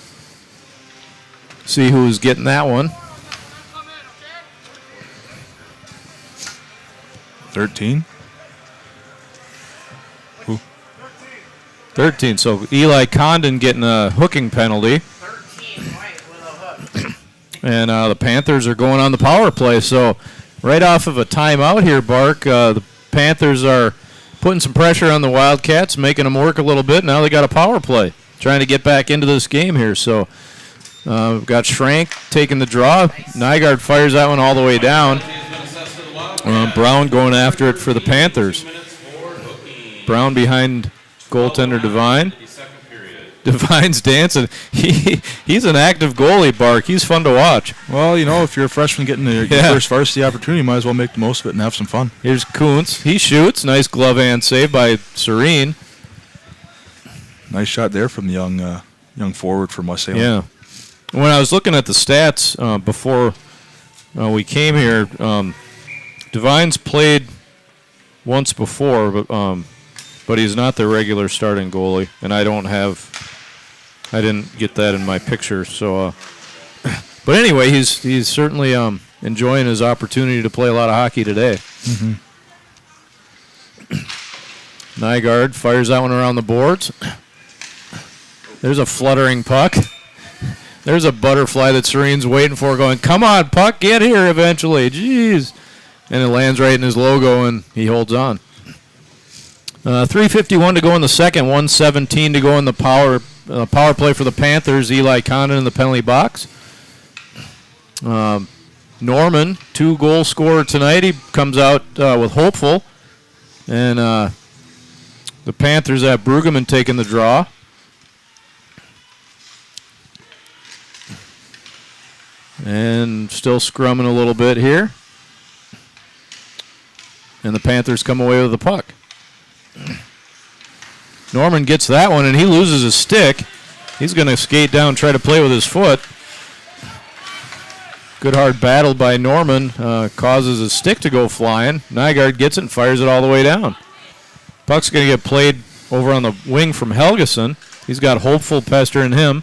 S3: See who's getting that one.
S4: 13.
S3: 13. So Eli Condon getting a hooking penalty.
S5: 13, right, with a hook.
S3: And the Panthers are going on the power play. So right off of a timeout here, Bark, the Panthers are putting some pressure on the Wildcats, making them work a little bit. Now they got a power play, trying to get back into this game here. So we've got Schrank taking the draw. Nygaard fires that one all the way down. Brown going after it for the Panthers. Brown behind goaltender Devine. Devine's dancing. He's an active goalie, Bark. He's fun to watch.
S4: Well, if you're a freshman getting your first varsity opportunity, you might as well make the most of it and have some fun.
S3: Here's Kuntz. He shoots. Nice glove hand save by Serene.
S4: Nice shot there from the young forward from West Salem.
S3: Yeah. When I was looking at the stats before we came here, Devine's played once before, but he's not the regular starting goalie, and I didn't get that in my picture. So, but anyway, he's certainly enjoying his opportunity to play a lot of hockey today.
S4: Mm-hmm.
S3: Nygaard fires that one around the boards. There's a fluttering puck. There's a butterfly that Serene's waiting for, going, come on, puck, get here eventually. Jeez. And it lands right in his logo, and he holds on. 3:51 to go in the second, 1:17 to go in the power play for the Panthers. Eli Condon in the penalty box. Norman, 2-goal scorer tonight. He comes out with hopeful. And the Panthers have Brueggemann taking the draw. And still scrumming a little bit here. And the Panthers come away with the puck. Norman gets that one, and he loses his stick. He's going to skate down, try to play with his foot. Good hard battle by Norman causes his stick to go flying. Nygaard gets it and fires it all the way down. Puck's going to get played over on the wing from Helgeson. He's got hopeful pestering him.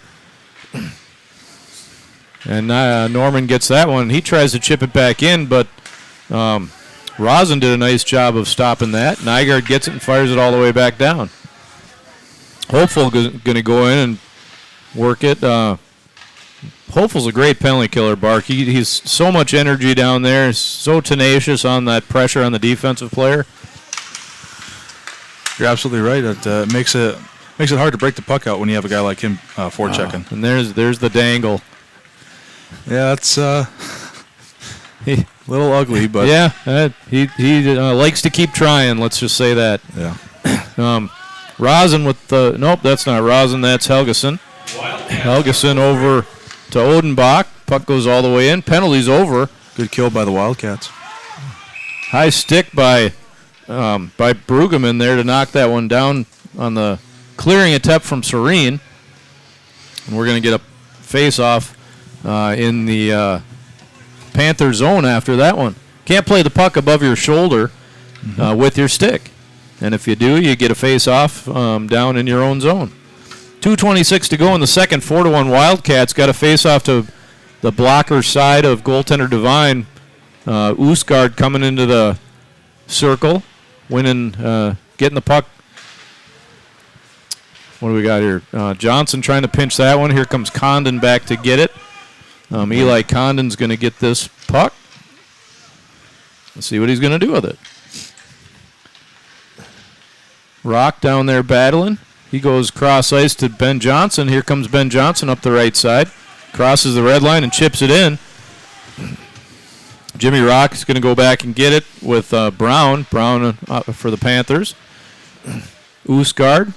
S3: And Norman gets that one. He tries to chip it back in, but Rosen did a nice job of stopping that. Nygaard gets it and fires it all the way back down. Hopeful going to go in and work it. Hopeful's a great penalty killer, Bark. He's so much energy down there. He's so tenacious on that pressure on the defensive player.
S4: You're absolutely right. It makes it hard to break the puck out when you have a guy like him forechecking.
S3: And there's the dangle.
S4: Yeah, that's a little ugly, but
S3: yeah, he likes to keep trying. Let's just say that.
S4: Yeah.
S3: Rosen with the nope, that's not Rosen. That's Helgeson. Helgeson over to Odenbach. Puck goes all the way in. Penalty's over.
S4: Good kill by the Wildcats.
S3: High stick by Brueggemann there to knock that one down on the clearing attempt from Serene. And we're going to get a face-off in the Panther zone after that one. Can't play the puck above your shoulder with your stick. And if you do, you get a face-off down in your own zone. 2:26 to go in the second. 4-1 Wildcats got a face-off to the blocker side of goaltender Devine. Oosgaard coming into the circle, winning, getting the puck. What do we got here? Johnson trying to pinch that one. Here comes Condon back to get it. Eli Condon's going to get this puck. Let's see what he's going to do with it. Rock down there battling. He goes cross ice to Ben Johnson. Here comes Ben Johnson up the right side. Crosses the red line and chips it in. Jimmy Rock is going to go back and get it with Brown. Brown for the Panthers. Oosgaard.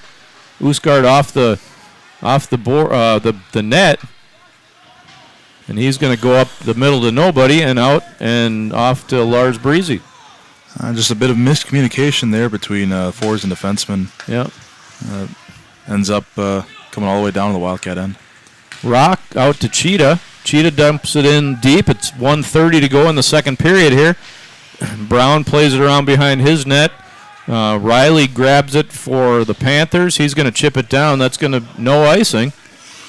S3: Oosgaard off the net. And he's going to go up the middle to nobody and out and off to Lars Breezy.
S4: Just a bit of miscommunication there between forwards and defensemen.
S3: Yeah.
S4: Ends up coming all the way down to the Wildcat end.
S3: Rock out to Cheetah. Cheetah dumps it in deep. It's 1:30 to go in the second period here. Brown plays it around behind his net. Riley grabs it for the Panthers. He's going to chip it down. That's going to no icing.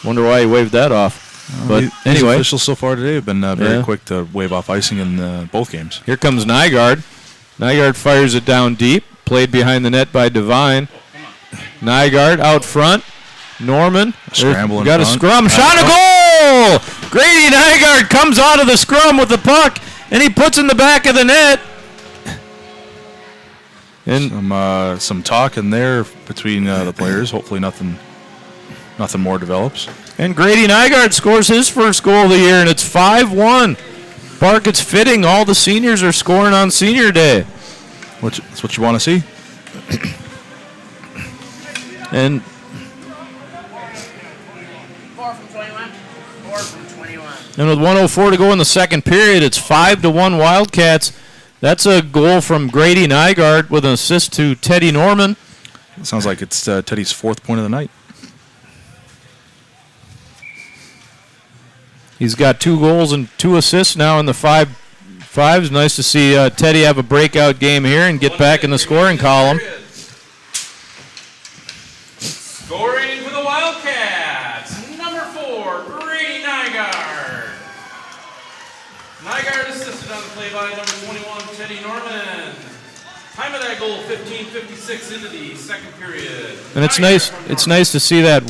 S3: Wonder why he waved that off. But anyway,
S4: officials so far today have been very quick to wave off icing in both games.
S3: Here comes Nygaard. Nygaard fires it down deep. Played behind the net by Devine. Nygaard out front. Norman.
S4: Scramble
S3: got a scrum. Shot a goal! Grady Nygaard comes out of the scrum with the puck, and he puts in the back of the net.
S4: And some talk in there between the players. Hopefully nothing more develops.
S3: And Grady Nygaard scores his first goal of the year, and it's 5-1. Bark, it's fitting. All the seniors are scoring on senior day.
S4: That's what you want to see.
S3: And
S5: 4 from 21. 4 from 21.
S3: And with 1:04 to go in the second period, it's 5-1 Wildcats. That's a goal from Grady Nygaard with an assist to Teddy Norman.
S4: It sounds like it's Teddy's fourth point of the night.
S3: He's got 2 goals and 2 assists now in the fives. Nice to see Teddy have a breakout game here and get back in the scoring column.
S2: Scoring for the Wildcats, number 4, Grady Nygaard. Nygaard assisted on the play by number 21, Teddy Norman. Time of that goal, 15:56 into the second period.
S3: And it's nice. It's nice to see that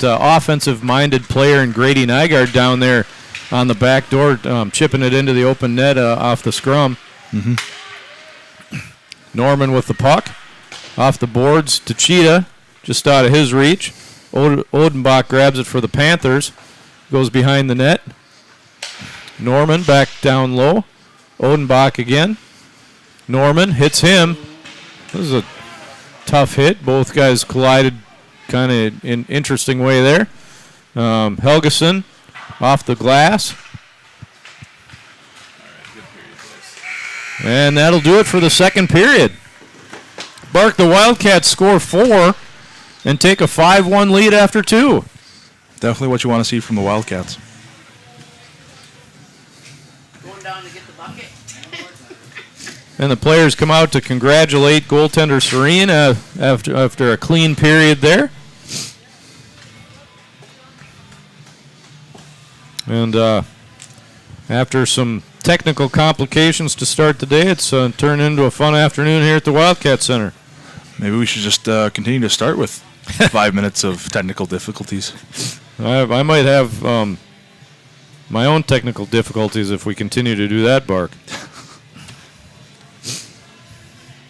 S3: offensive-minded player in Grady Nygaard down there on the back door, chipping it into the open net off the scrum.
S4: Mm-hmm.
S3: Norman with the puck off the boards to Cheetah, just out of his reach. Odenbach grabs it for the Panthers, goes behind the net. Norman back down low. Odenbach again. Norman hits him. This is a tough hit. Both guys collided kind of in interesting way there. Helgeson off the glass. And that'll do it for the second period. Bark, the Wildcats score 4 and take a 5-1 lead after 2.
S4: Definitely what you want to see from the Wildcats.
S5: Going down to get the bucket.
S3: And the players come out to congratulate goaltender Serene after a clean period there. And after some technical complications to start the day, it's turned into a fun afternoon here at the Wildcat Center.
S4: Maybe we should just continue to start with 5 minutes of technical difficulties.
S3: I might have my own technical difficulties if we continue to do that, Bark.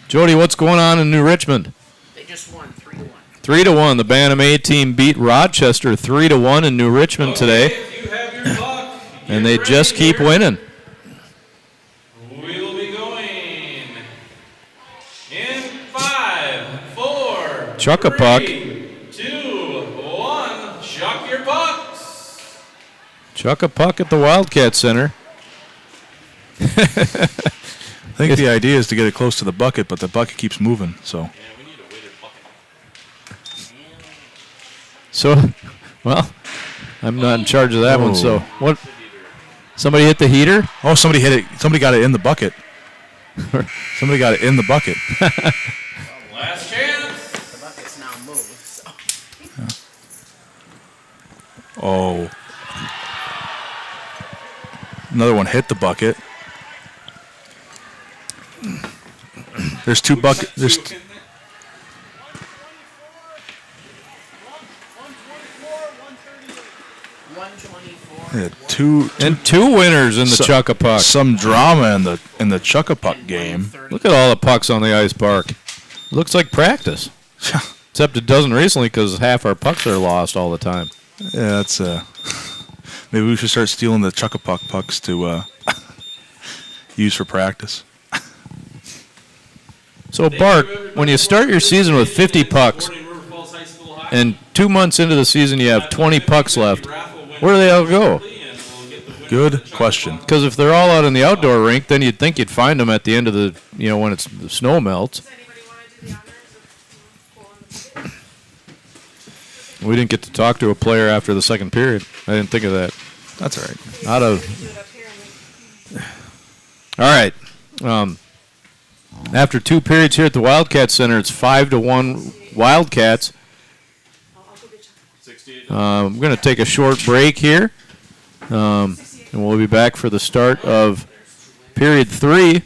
S3: Jody, what's going on in New Richmond?
S5: They just won 3-1.
S3: 3-1. The Bantam A team beat Rochester 3-1 in New Richmond today.
S2: If you have your clock,
S3: And they just keep winning.
S2: We'll be going in 5, 4,
S3: Chuck a puck.
S2: 3, 2, 1. Chuck your pucks.
S3: Chuck a puck at the Wildcat Center.
S4: I think the idea is to get it close to the bucket, but the bucket keeps moving. So,
S2: Yeah, we need a weighted bucket.
S3: So, well, I'm not in charge of that one. So, what? Somebody hit the heater?
S4: oh, somebody hit it. Somebody got it in the bucket. Somebody got it in the bucket.
S2: Last chance.
S5: The bucket's now moved. So.
S4: Oh, another one hit the bucket. There's two buckets. There's
S5: 124.
S4: yeah, two
S3: And 2 winners in the
S4: So-
S3: Chuck a puck.
S4: some drama in the Chuck a Puck game.
S5: 130.
S3: Look at all the pucks on the ice, Bark. Looks like practice. Except it doesn't recently because half our pucks are lost all the time.
S4: Yeah, that's maybe we should start stealing the Chuck a Puck pucks to use for practice.
S3: So, Bark, when you start your season with 50 pucks and 2 months into the season you have 20 pucks left, where do they all go?
S4: Good question.
S3: Because if they're all out in the outdoor rink, then you'd think you'd find them at the end of the, when the snow melts.
S8: Does anybody want to do the honors of pulling the
S3: We didn't get to talk to a player after the second period. I didn't think of that.
S4: That's all right.
S3: Out of.
S8: do it up here and
S3: All right. After 2 periods here at the Wildcat Center, it's 5-1 Wildcats.
S8: I'll go get you.
S2: 68.
S3: I'm going to take a short break here, and we'll be back for the start of period 3.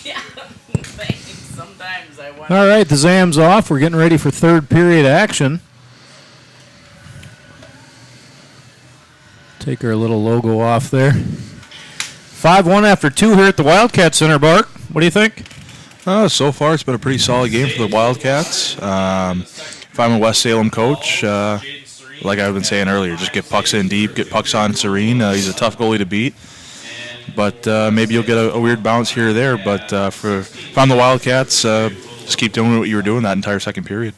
S5: Yeah, thanks. Sometimes I wonder.
S3: All right, the Zam's off. We're getting ready for third period action. Take our little logo off there. 5-1 after 2 here at the Wildcat Center, Bart. What do you think?
S4: So far, it's been a pretty solid game for the Wildcats. If I'm a West Salem coach, like I've been saying earlier, just get pucks in deep, get pucks on Serene. He's a tough goalie to beat. But maybe you'll get a weird bounce here or there. But if I'm the Wildcats, just keep doing what you were doing that entire second period.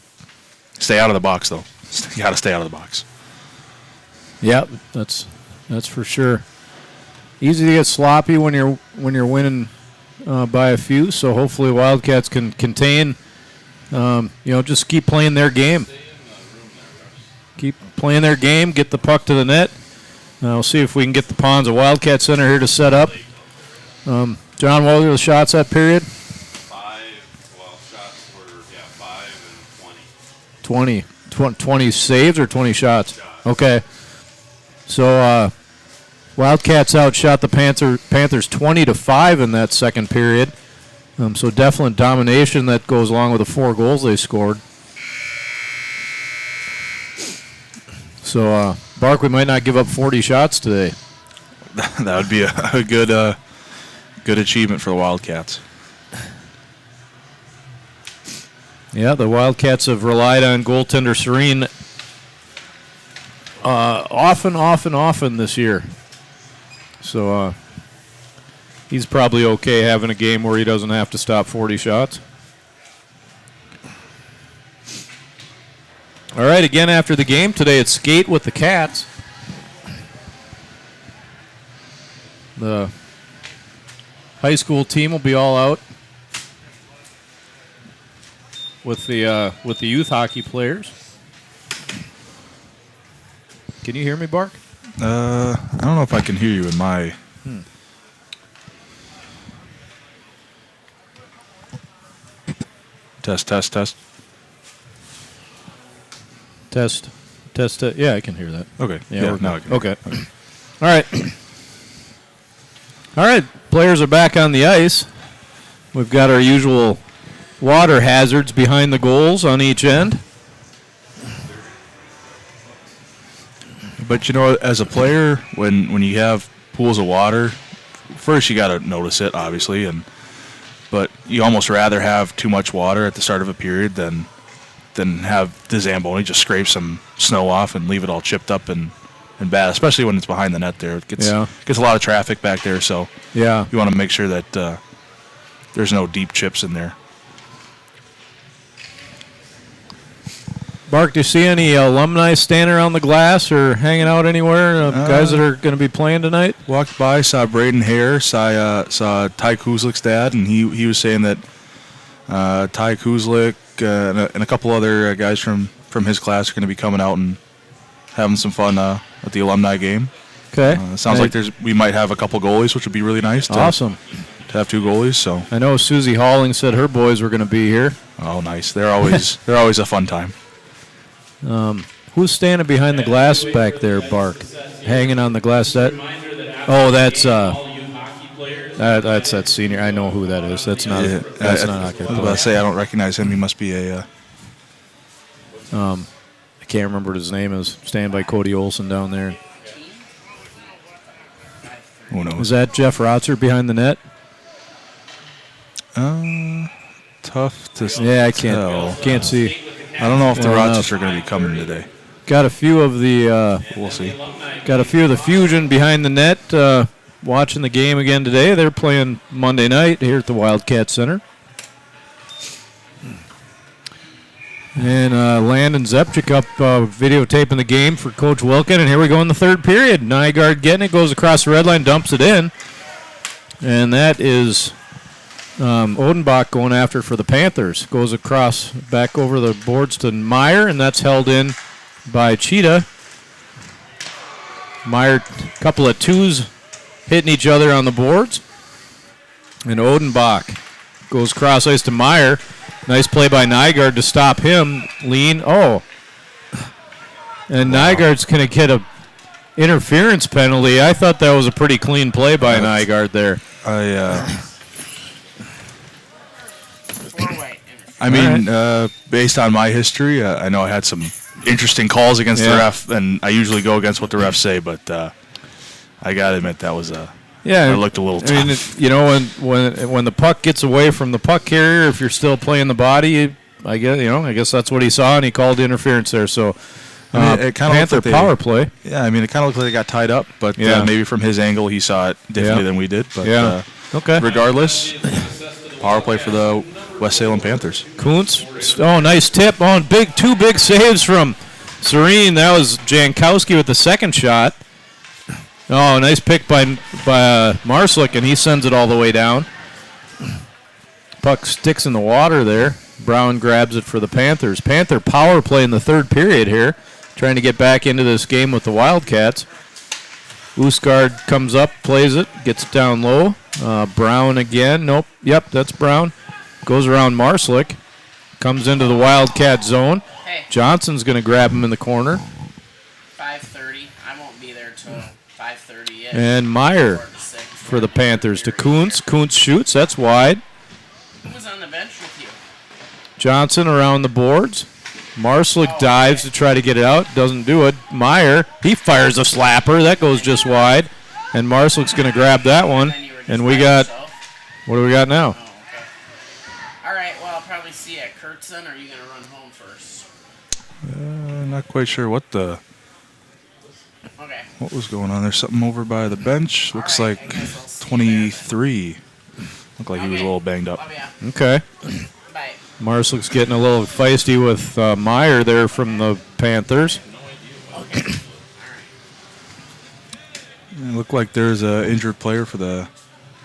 S4: Stay out of the box, though. You got to stay out of the box.
S3: Yeah, that's for sure. Easy to get sloppy when you're winning by a few. So hopefully Wildcats can contain. Just keep playing their game. Keep playing their game. Get the puck to the net. We'll see if we can get the Pawns of Wildcat Center here to set up. John, what were the shots that period?
S2: 5. Well, shots were 5 and 20.
S3: 20 saves or 20 shots? Okay. So Wildcats outshot the Panthers 20-5 in that second period. So definite domination that goes along with the 4 goals they scored. So Bark, we might not give up 40 shots today.
S4: That would be a good achievement for the Wildcats.
S3: Yeah, the Wildcats have relied on goaltender Serene often this year. So he's probably okay having a game where he doesn't have to stop 40 shots. All right, again after the game today, it's skate with the Cats. The high school team will be all out with the youth hockey players. Can you hear me, Bark?
S4: I don't know if I can hear you in my. Test.
S3: Test. Yeah, I can hear that.
S4: Okay.
S3: Yeah,
S4: now I can.
S3: Okay. All right. Players are back on the ice. We've got our usual water hazards behind the goals on each end.
S4: But as a player, when you have pools of water, first you got to notice it, obviously, but you almost rather have too much water at the start of a period than have the Zamboni just scrape some snow off and leave it all chipped up and bad, especially when it's behind the net there. It gets a lot of traffic back there, so you want to make sure that there's no deep chips in there.
S3: Mark, do you see any alumni standing around the glass or hanging out anywhere? Guys that are going to be playing tonight?
S4: Walked by, saw Braden Hare, saw Ty Kuzlik's dad, and he was saying that Ty Kuzlik and a couple other guys from his class are going to be coming out and having some fun at the alumni game.
S3: Okay.
S4: Sounds like we might have a couple goalies, which would be really nice.
S3: Awesome.
S4: To have 2 goalies. So
S3: I know Susie Halling said her boys were going to be here.
S4: Oh, nice. They're always a fun time.
S3: Who's standing behind the glass back there, Bark? Hanging on the glass. That's that senior. I know who that is. That's not.
S4: Yeah,
S3: that's not hockey.
S4: I was about to say I don't recognize him. He must be a.
S3: I can't remember what his name is. Standing by Cody Olson down there.
S4: Who knows?
S3: Is that Jeff Rotzer behind the net?
S4: Tough to.
S3: Yeah, I
S4: tell.
S3: can't see.
S4: I don't know if the Rochester are going to be coming today.
S3: Got a few of the.
S4: We'll see.
S3: Got a few of the Fusion behind the net. Watching the game again today. They're playing Monday night here at the Wildcat Center. And Landon Zepchik up videotaping the game for Coach Wilkin. And here we go in the third period. Nygaard getting it, goes across the red line, dumps it in. And that is Odenbach going after for the Panthers. Goes across back over the boards to Meyer, and that's held in by Cheetah. Meyer, a couple of twos hitting each other on the boards. And Odenbach goes cross ice to Meyer. Nice play by Nygaard to stop him. Lean. Oh. And Nygaard's going to get a interference penalty. I thought that was a pretty clean play by Nygaard there.
S4: I mean, based on my history, I know I had some interesting calls against the ref, and I usually go against what the refs say, but I got to admit that was it looked a little tough.
S3: I mean, when the puck gets away from the puck carrier, if you're still playing the body, I guess that's what he saw, and he called interference there. So
S4: it kind of
S3: Panther power play.
S4: Yeah, I mean, it kind of looked like they got tied up, but maybe from his angle he saw it differently than we did. But
S3: okay.
S4: Regardless, power play for the West Salem Panthers.
S3: Kuntz, nice tip. Two big saves from Serene. That was Jankowski with the second shot. Oh, nice pick by Marslick, and he sends it all the way down. Puck sticks in the water there. Brown grabs it for the Panthers. Panther power play in the third period here, trying to get back into this game with the Wildcats. Oosgaard comes up, plays it, gets it down low. Brown again. Nope. Yep, that's Brown. Goes around Marslick. Comes into the Wildcat zone.
S5: Hey.
S3: Johnson's going to grab him in the corner.
S5: 5:30. I won't be there till 5:30 yet.
S3: And Meyer for the Panthers to Kuntz. Kuntz shoots. That's wide.
S5: Who was on the bench with you?
S3: Johnson around the boards. Marslick dives to try to get it out. Doesn't do it. Meyer, he fires a slapper. That goes just wide. And Marslick's going to grab that one. And we got, what do we got now?
S5: Oh, okay. All right, well, I'll probably see you at Kurtzen, or are you going to run home first?
S4: Not quite sure what was going on there. Something over by the bench. Looks like 23. Looked like he was a little banged up.
S3: Okay.
S5: Bye.
S3: Marslick's getting a little feisty with Meyer there from the Panthers.
S4: It looked like there's an injured player for the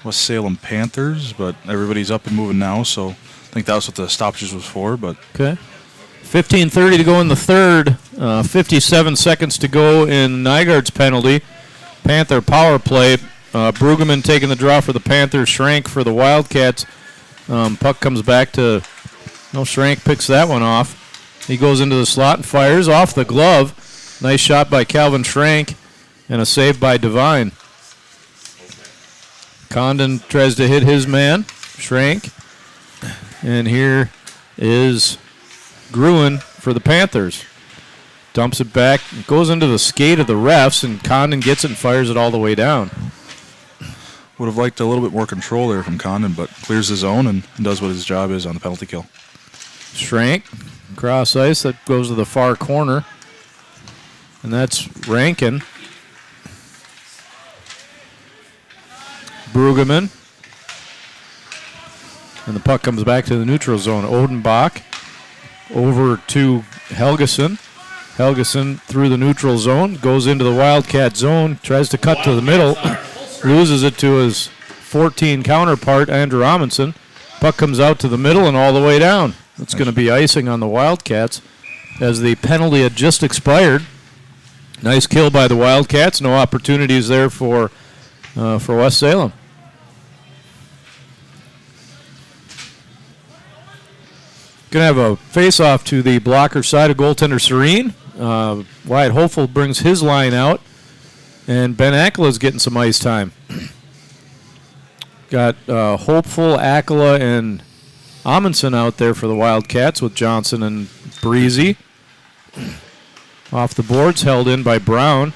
S4: West Salem Panthers, but everybody's up and moving now, so I think that's what the stoppages was for. But
S3: okay. 15:30 to go in the third. 57 seconds to go in Nygaard's penalty. Panther power play. Brueggemann taking the draw for the Panthers. Schrank for the Wildcats. Puck comes back to... Schrank picks that one off. He goes into the slot and fires off the glove. Nice shot by Calvin Schrank and a save by Devine. Condon tries to hit his man, Schrank. And here is Gruen for the Panthers. Dumps it back, goes into the skate of the refs, and Condon gets it and fires it all the way down.
S4: Would have liked a little bit more control there from Condon, but clears the zone and does what his job is on the penalty kill.
S3: Schrank, cross ice, that goes to the far corner. And that's Rankin. Brueggemann. And the puck comes back to the neutral zone. Odenbach over to Helgeson. Helgeson through the neutral zone, goes into the Wildcat zone, tries to cut to the middle, loses it to his 14 counterpart, Andrew Amundsen. Puck comes out to the middle and all the way down. That's going to be icing on the Wildcats as the penalty had just expired. Nice kill by the Wildcats. No opportunities there for West Salem. Going to have a face-off to the blocker side of goaltender Serene. Wyatt Hopeful brings his line out, and Ben Akela is getting some ice time. Got Hopeful, Akela, and Amundsen out there for the Wildcats with Johnson and Breezy. Off the boards, held in by Brown.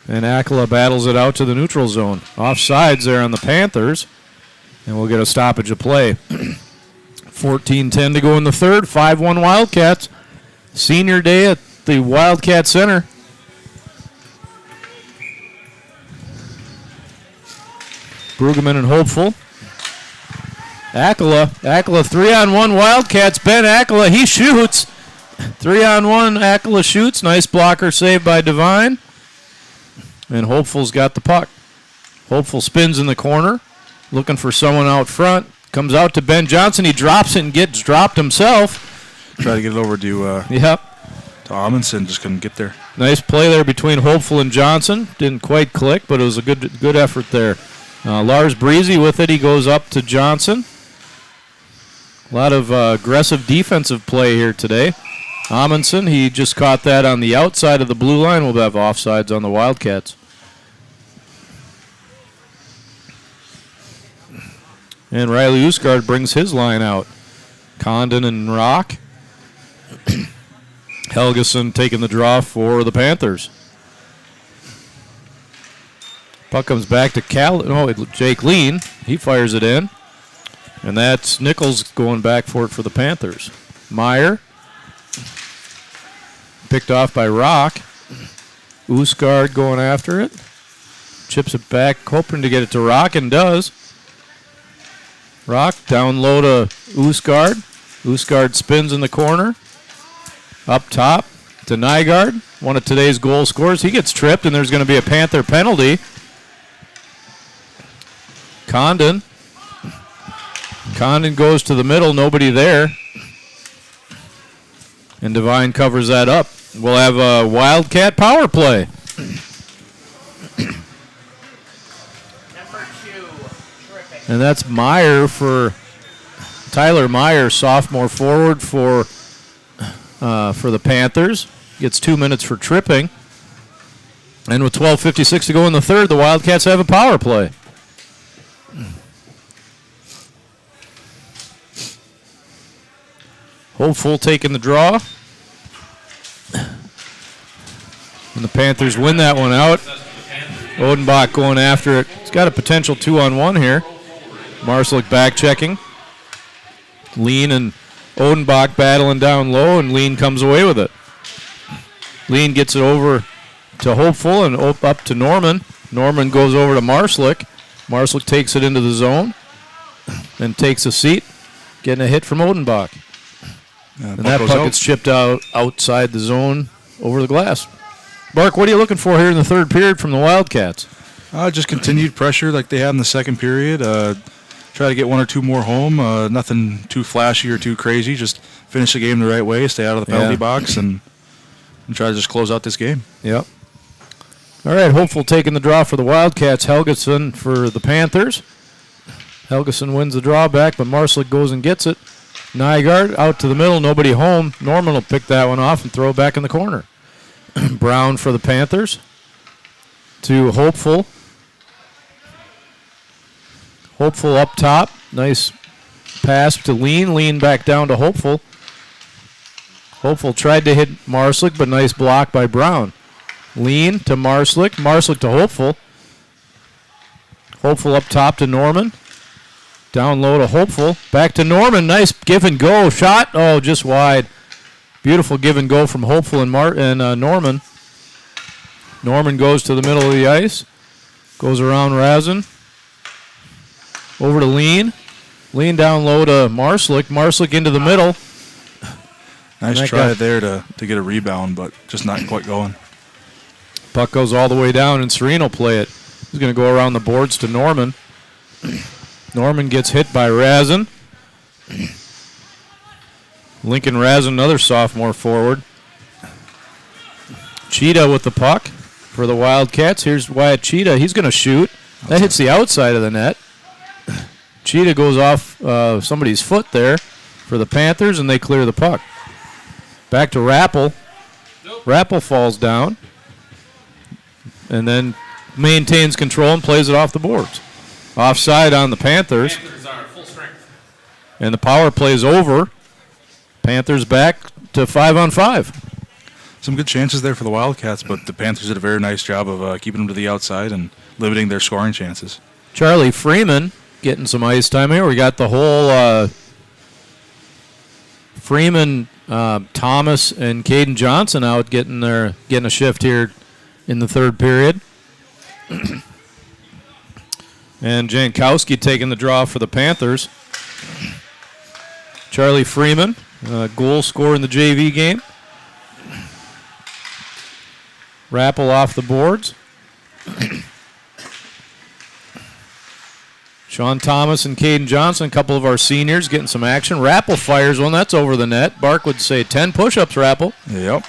S3: And Akela battles it out to the neutral zone. Offsides there on the Panthers. And we'll get a stoppage of play. 14-10 to go in the third. 5-1 Wildcats. Senior day at the Wildcat Center. Brueggemann and Hopeful. Akela 3-on-1 Wildcats. Ben Akela, he shoots. 3-on-1, Akela shoots. Nice blocker save by Devine. And Hopeful's got the puck. Hopeful spins in the corner, looking for someone out front. Comes out to Ben Johnson. He drops it and gets dropped himself.
S4: Try to get it over to Amundsen, just couldn't get there.
S3: Nice play there between Hopeful and Johnson. Didn't quite click, but it was a good effort there. Lars Breezy with it. He goes up to Johnson. A lot of aggressive defensive play here today. Amundsen, he just caught that on the outside of the blue line. We'll have offsides on the Wildcats. And Riley Usgard brings his line out. Condon and Rock. Helgeson taking the draw for the Panthers. Puck comes back to Jake Lean. He fires it in. And that's Nichols going back for it for the Panthers. Meyer. Picked off by Rock. Usgard going after it. Chips it back, hoping to get it to Rock, and does. Rock down low to Usgard. Usgard spins in the corner. Up top to Nygaard, one of today's goal scorers. He gets tripped, and there's going to be a Panther penalty. Condon goes to the middle, nobody there. And Devine covers that up. We'll have a Wildcat power play.
S5: Number 2, terrific.
S3: And that's Tyler Meyer, sophomore forward for the Panthers. Gets 2 minutes for tripping. And with 12:56 to go in the third, the Wildcats have a power play. Hopeful taking the draw. And the Panthers win that one out. Odenbach going after it. He's got a potential 2-on-1 here. Marslick back checking. Lean and Odenbach battling down low, and Lean comes away with it. Lean gets it over to Hopeful and up to Norman. Norman goes over to Marslick. Marslick takes it into the zone and takes a seat, getting a hit from Odenbach. And that puck gets chipped out outside the zone over the glass. Bark, what are you looking for here in the third period from the Wildcats?
S4: Just continued pressure like they had in the second period. Try to get one or two more home. Nothing too flashy or too crazy. Just finish the game the right way, stay out of the penalty box, and try to just close out this game.
S3: Yep. All right, Hopeful taking the draw for the Wildcats. Helgeson for the Panthers. Helgeson wins the draw back, but Marslick goes and gets it. Nygaard out to the middle, nobody home. Norman will pick that one off and throw it back in the corner. Brown for the Panthers to Hopeful. Hopeful up top. Nice pass to Lean. Lean back down to Hopeful. Hopeful tried to hit Marslick, but nice block by Brown. Lean to Marslick. Marslick to Hopeful. Hopeful up top to Norman. Down low to Hopeful. Back to Norman. Nice give and go shot. Oh, just wide. Beautiful give and go from Hopeful and Norman. Norman goes to the middle of the ice. Goes around Razin. Over to Lean. Lean down low to Marslick. Marslick into the middle.
S4: Nice try there to get a rebound, but just not quite going.
S3: Puck goes all the way down, and Serene will play it. He's going to go around the boards to Norman. Norman gets hit by Razin. Lincoln Razin, another sophomore forward. Cheetah with the puck for the Wildcats. Here's Wyatt Cheetah. He's going to shoot. That hits the outside of the net. Cheetah goes off somebody's foot there for the Panthers, and they clear the puck. Back to Rappel. Rappel falls down and then maintains control and plays it off the boards. Offside on the Panthers.
S2: Panthers are full strength.
S3: And the power play's over. Panthers back to 5-on-5.
S4: Some good chances there for the Wildcats, but the Panthers did a very nice job of keeping them to the outside and limiting their scoring chances.
S3: Charlie Freeman getting some ice time here. We got the whole Freeman, Thomas, and Caden Johnson out getting a shift here in the third period. And Jankowski taking the draw for the Panthers. Charlie Freeman, goal scorer in the JV game. Rappel off the boards. Sean Thomas and Caden Johnson, a couple of our seniors, getting some action. Rappel fires one. That's over the net. Bark would say 10 push-ups, Rappel.
S4: Yep.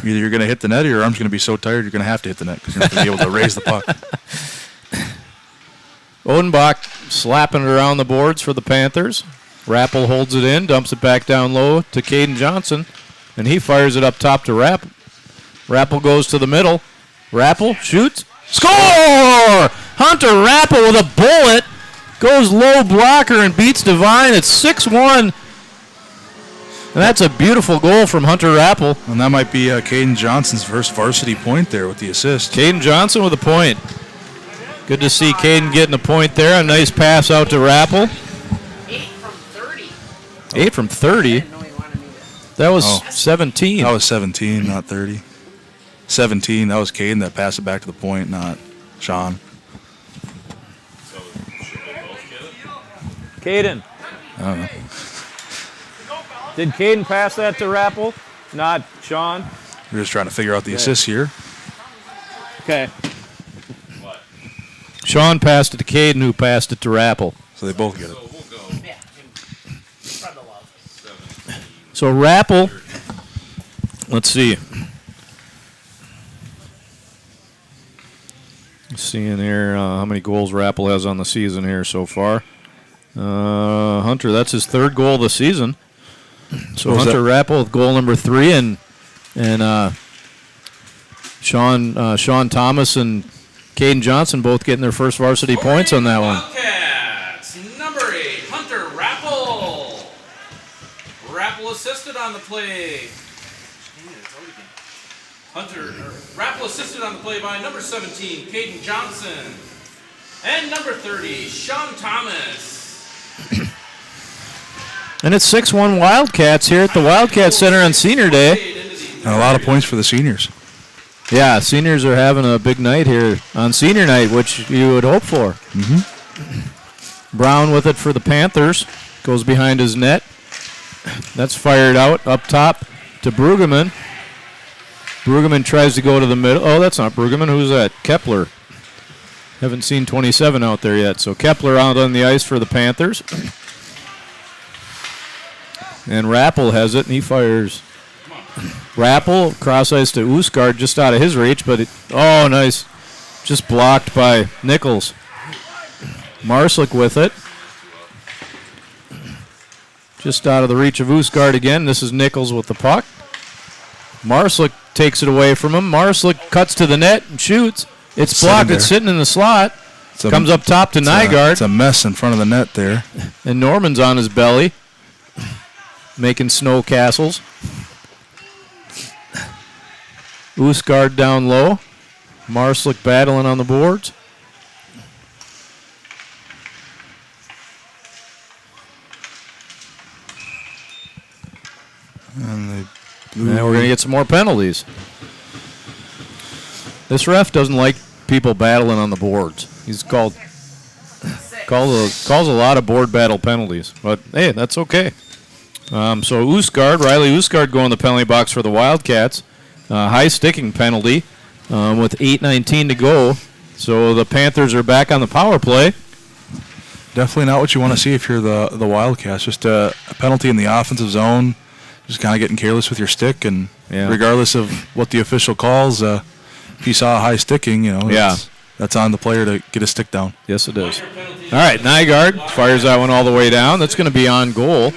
S4: Either you're going to hit the net or your arm's going to be so tired you're going to have to hit the net because you're not going to be able to raise the puck.
S3: Odenbach slapping it around the boards for the Panthers. Rappel holds it in, dumps it back down low to Caden Johnson, and he fires it up top to Rappel. Rappel goes to the middle. Rappel shoots. Score! Hunter Rappel with a bullet Goes low blocker and beats Devine. It's 6-1. And that's a beautiful goal from Hunter Rappel.
S4: And that might be Caden Johnson's first varsity point there with the assist.
S3: Caden Johnson with a point. Good to see Caden getting a point there. A nice pass out to Rappel.
S5: 8 from 30.
S3: 8 from 30.
S5: I didn't know he wanted me to.
S3: That was 17.
S4: That was 17, not 30. 17, that was Caden that passed it back to the point, not Sean.
S2: So should they both get it?
S3: Caden.
S4: I don't know.
S3: Did Caden pass that to Rappel? Not Sean?
S4: We're just trying to figure out the assists here.
S3: Okay.
S2: What?
S3: Sean passed it to Caden, who passed it to Rappel.
S4: So they both get it.
S2: So we'll go
S5: Yeah. Spread the love.
S2: 17.
S3: So Rappel, let's see. Seeing here how many goals Rappel has on the season here so far. Hunter, that's his third goal of the season. So Hunter Rappel with goal number 3, and Sean Thomas and Caden Johnson both getting their first varsity points on that one.
S2: Wildcats, number 8, Hunter Rappel. Rappel assisted on the play. Rappel assisted on the play by number 17, Caden Johnson. And number 30, Sean Thomas.
S3: And it's 6-1 Wildcats here at the Wildcat Center on Senior Day.
S4: And a lot of points for the seniors.
S3: Yeah, seniors are having a big night here on senior night, which you would hope for.
S4: Mm-hmm.
S3: Brown with it for the Panthers. Goes behind his net. That's fired out up top to Brueggemann. Brueggemann tries to go to the middle. Oh, that's not Brueggemann. Who's that? Kepler. Haven't seen 27 out there yet. So Kepler out on the ice for the Panthers. And Rappel has it, and he fires. Rappel, cross ice to Usgard, just out of his reach, but oh, nice. Just blocked by Nichols. Marslick with it. Just out of the reach of Usgard again. This is Nichols with the puck. Marslick takes it away from him. Marslick cuts to the net and shoots. It's blocked. It's sitting in the slot. Comes up top to Nygaard.
S4: It's a mess in front of the net there.
S3: And Norman's on his belly, making snow castles. Usgard down low. Marslick battling on the boards.
S4: And
S3: now we're going to get some more penalties. This ref doesn't like people battling on the boards. He's calls a lot of board battle penalties, but hey, that's okay. So Riley Usgard going to the penalty box for the Wildcats. High sticking penalty with 8:19 to go. So the Panthers are back on the power play.
S4: Definitely not what you want to see if you're the Wildcats. Just a penalty in the offensive zone. Just kind of getting careless with your stick, and regardless of what the official calls, if you saw a high sticking, that's on the player to get a stick down.
S3: Yes, it is. All right, Nygaard fires that one all the way down. That's going to be on goal.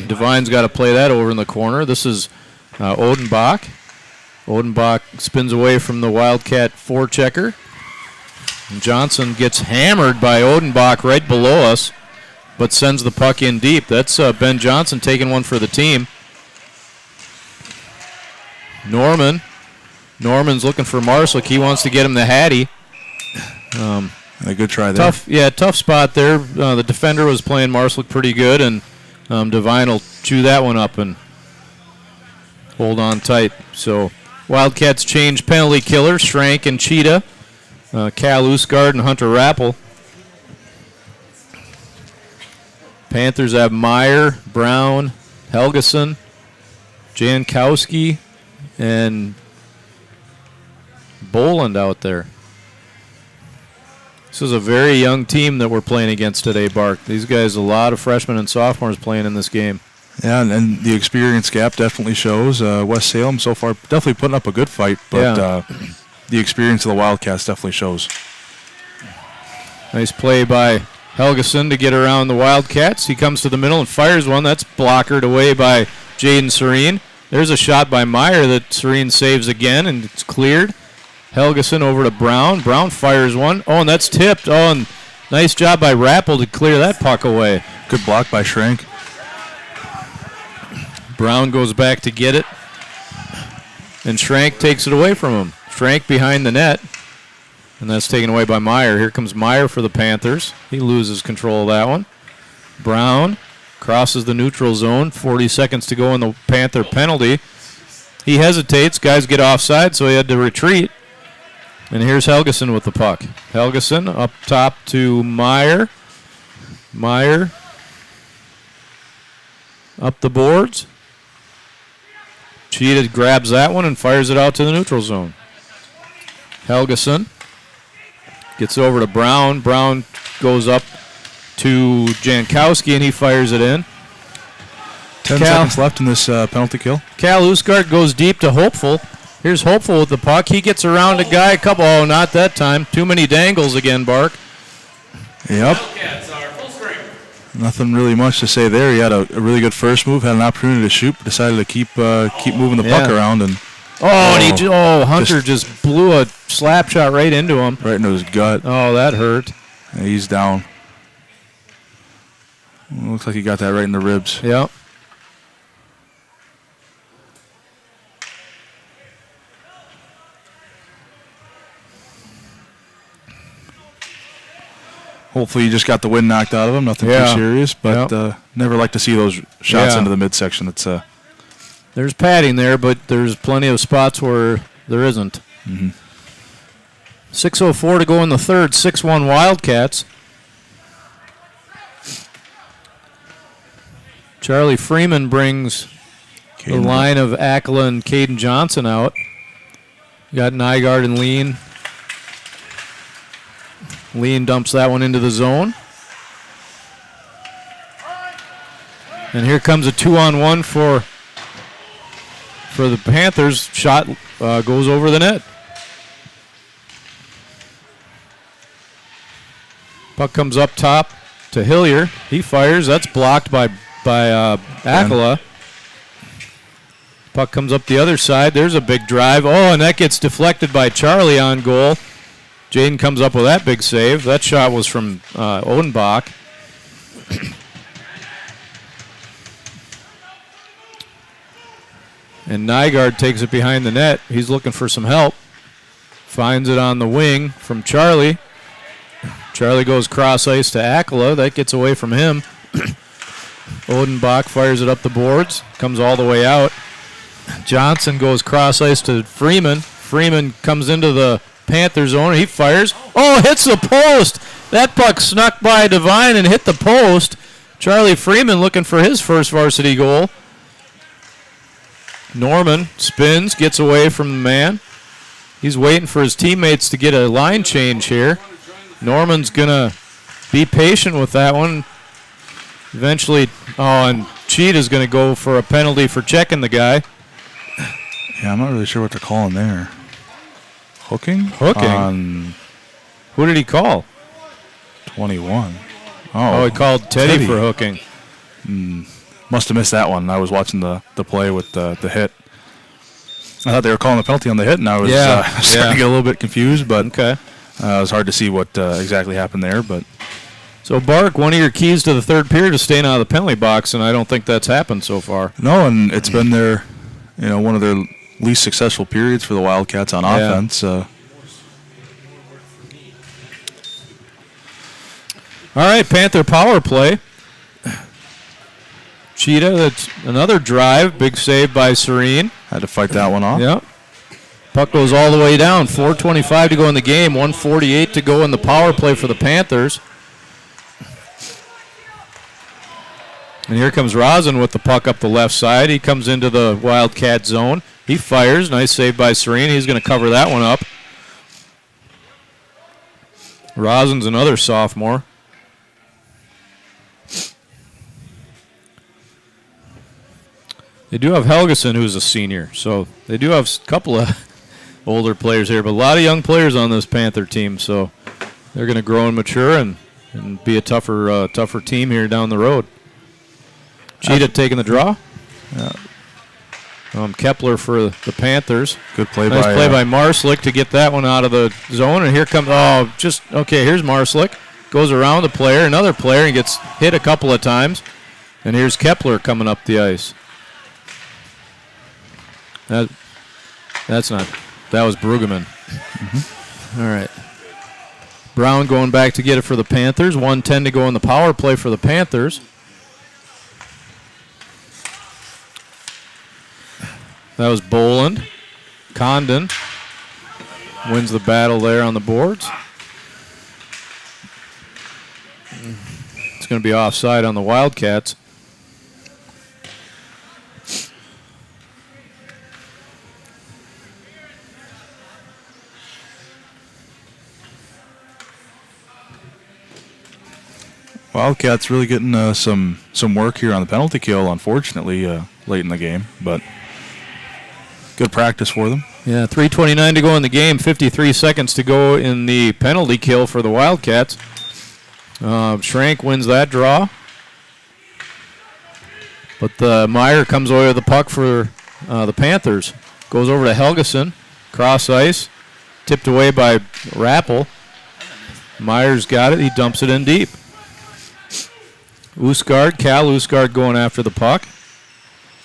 S3: Devine's got to play that over in the corner. This is Odenbach. Odenbach spins away from the Wildcat forechecker. Johnson gets hammered by Odenbach right below us, but sends the puck in deep. That's Ben Johnson taking one for the team. Norman's looking for Marslick. He wants to get him the Hattie.
S4: A good try there.
S3: Tough spot there. The defender was playing Marslick pretty good, and Devine will chew that one up and hold on tight. So Wildcats change penalty killers, Schrank and Cheetah, Cal Usgard and Hunter Rappel. Panthers have Meyer, Brown, Helgeson, Jankowski, and Boland out there. This is a very young team that we're playing against today, Bark. These guys, a lot of freshmen and sophomores playing in this game.
S4: Yeah, and the experience gap definitely shows. West Salem so far definitely putting up a good fight, but the experience of the Wildcats definitely shows.
S3: Nice play by Helgeson to get around the Wildcats. He comes to the middle and fires one. That's blockered away by Jaden Serene. There's a shot by Meyer that Serene saves again, and it's cleared. Helgeson over to Brown. Brown fires one. Oh, and that's tipped. Oh, and Nice job by Rappel to clear that puck away.
S4: Good block by Schrank.
S3: Brown goes back to get it. And Schrank takes it away from him. Schrank behind the net. And that's taken away by Meyer. Here comes Meyer for the Panthers. He loses control of that one. Brown crosses the neutral zone. 40 seconds to go in the Panther penalty. He hesitates. Guys get offside, so he had to retreat. And here's Helgeson with the puck. Helgeson up top to Meyer. Meyer up the boards. Cheetah grabs that one and fires it out to the neutral zone. Helgeson gets over to Brown. Brown goes up to Jankowski, and he fires it in.
S4: 10 seconds left in this penalty kill.
S3: Cal Usgard goes deep to Hopeful. Here's Hopeful with the puck. He gets around a guy. Oh, not that time. Too many dangles again, Bark.
S4: Yep. Nothing really much to say there. He had a really good first move, had an opportunity to shoot, but decided to keep moving the puck around. And
S3: Hunter just blew a slap shot right into him.
S4: Right into his gut.
S3: Oh, that hurt.
S4: Yeah, he's down. Looks like he got that right in the ribs.
S3: Yep.
S4: Hopefully he just got the wind knocked out of him. Nothing too serious, but never like to see those shots into the midsection. It's
S3: there's padding there, but there's plenty of spots where there isn't. 6:04 to go in the third. 6-1 Wildcats. Charlie Freeman brings the line of Akela and Caden Johnson out. You got Nygaard and Lean. Lean dumps that one into the zone. And here comes a 2-on-1 for the Panthers. Shot goes over the net. Puck comes up top to Hillier. He fires. That's blocked by Akela. Puck comes up the other side. There's a big drive. Oh, and that gets deflected by Charlie on goal. Jaden comes up with that big save. That shot was from Odenbach. And Nygaard takes it behind the net. He's looking for some help. Finds it on the wing from Charlie. Charlie goes cross ice to Akela. That gets away from him. Odenbach fires it up the boards. Comes all the way out. Johnson goes cross ice to Freeman. Freeman comes into the Panther zone. He fires. Oh, hits the post. That puck snuck by Devine and hit the post. Charlie Freeman looking for his first varsity goal. Norman spins, gets away from the man. He's waiting for his teammates to get a line change here. Norman's going to be patient with that one. Eventually, and Cheetah's going to go for a penalty for checking the guy.
S4: Yeah, I'm not really sure what they're calling there. Hooking?
S3: Who did he call?
S4: 21.
S3: He called Teddy for hooking.
S4: Must have missed that one. I was watching the play with the hit. I thought they were calling the penalty on the hit, and I was starting to get a little bit confused, but it was hard to see what exactly happened there. But
S3: so, Bark, one of your keys to the third period is staying out of the penalty box, and I don't think that's happened so far.
S4: No, and it's been one of their least successful periods for the Wildcats on offense.
S3: All right, Panther power play. Cheetah, that's another drive. Big save by Serene.
S4: Had to fight that one off.
S3: Yep. Puck goes all the way down. 4:25 to go in the game. 1:48 to go in the power play for the Panthers. And here comes Rosin with the puck up the left side. He comes into the Wildcat zone. He fires. Nice save by Serene. He's going to cover that one up. Rosin's another sophomore. They do have Helgeson, who's a senior. So they do have a couple of older players here, but a lot of young players on this Panther team. So they're going to grow and mature and be a tougher team here down the road. Cheetah taking the draw. Kepler for the Panthers.
S4: Good play
S3: nice play by Marslick to get that one out of the zone. And here comes, here's Marslick. goes around the player, another player, and gets hit a couple of times. And here's Kepler coming up the ice. That was Brueggemann. Mm-hmm. All right. Brown going back to get it for the Panthers. 1:10 to go in the power play for the Panthers. That was Boland. Condon wins the battle there on the boards. It's going to be offside on the Wildcats.
S4: Wildcats really getting some work here on the penalty kill, unfortunately, late in the game, but good practice for them.
S3: Yeah, 3:29 to go in the game, 53 seconds to go in the penalty kill for the Wildcats. Schrank wins that draw. But Meyer comes away with the puck for the Panthers. Goes over to Helgeson, cross ice, tipped away by Rappel. Meyer's got it, he dumps it in deep. Cal Usgaard going after the puck.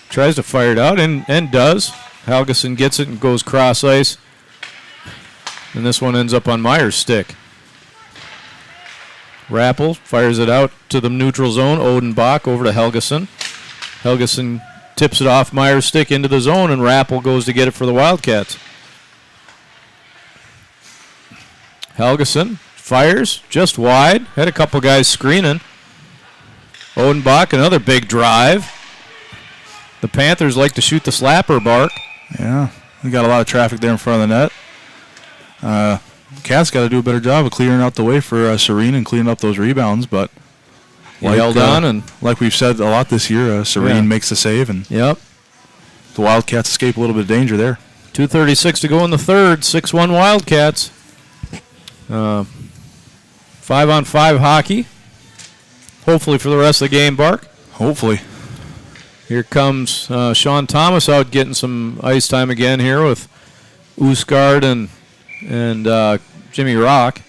S3: Tries to fire it out and does. Helgeson gets it and goes cross ice. And this one ends up on Meyer's stick. Rappel fires it out to the neutral zone. Odenbach over to Helgeson. Helgeson tips it off Meyer's stick into the zone, and Rappel goes to get it for the Wildcats. Helgeson fires just wide. Had a couple guys screening. Odenbach, another big drive. The Panthers like to shoot the slapper, Bark.
S4: Yeah, we got a lot of traffic there in front of the net. Cats got to do a better job of clearing out the way for Serene and cleaning up those rebounds, but
S3: held on, and
S4: like we've said a lot this year, Serene makes the save, and
S3: the
S4: Wildcats escape a little bit of danger there.
S3: 2:36 to go in the third. 6-1 Wildcats. 5-on-5 hockey. Hopefully for the rest of the game, Bark.
S4: Hopefully.
S3: Here comes Sean Thomas out getting some ice time again here with Usgaard and Jimmy Rock.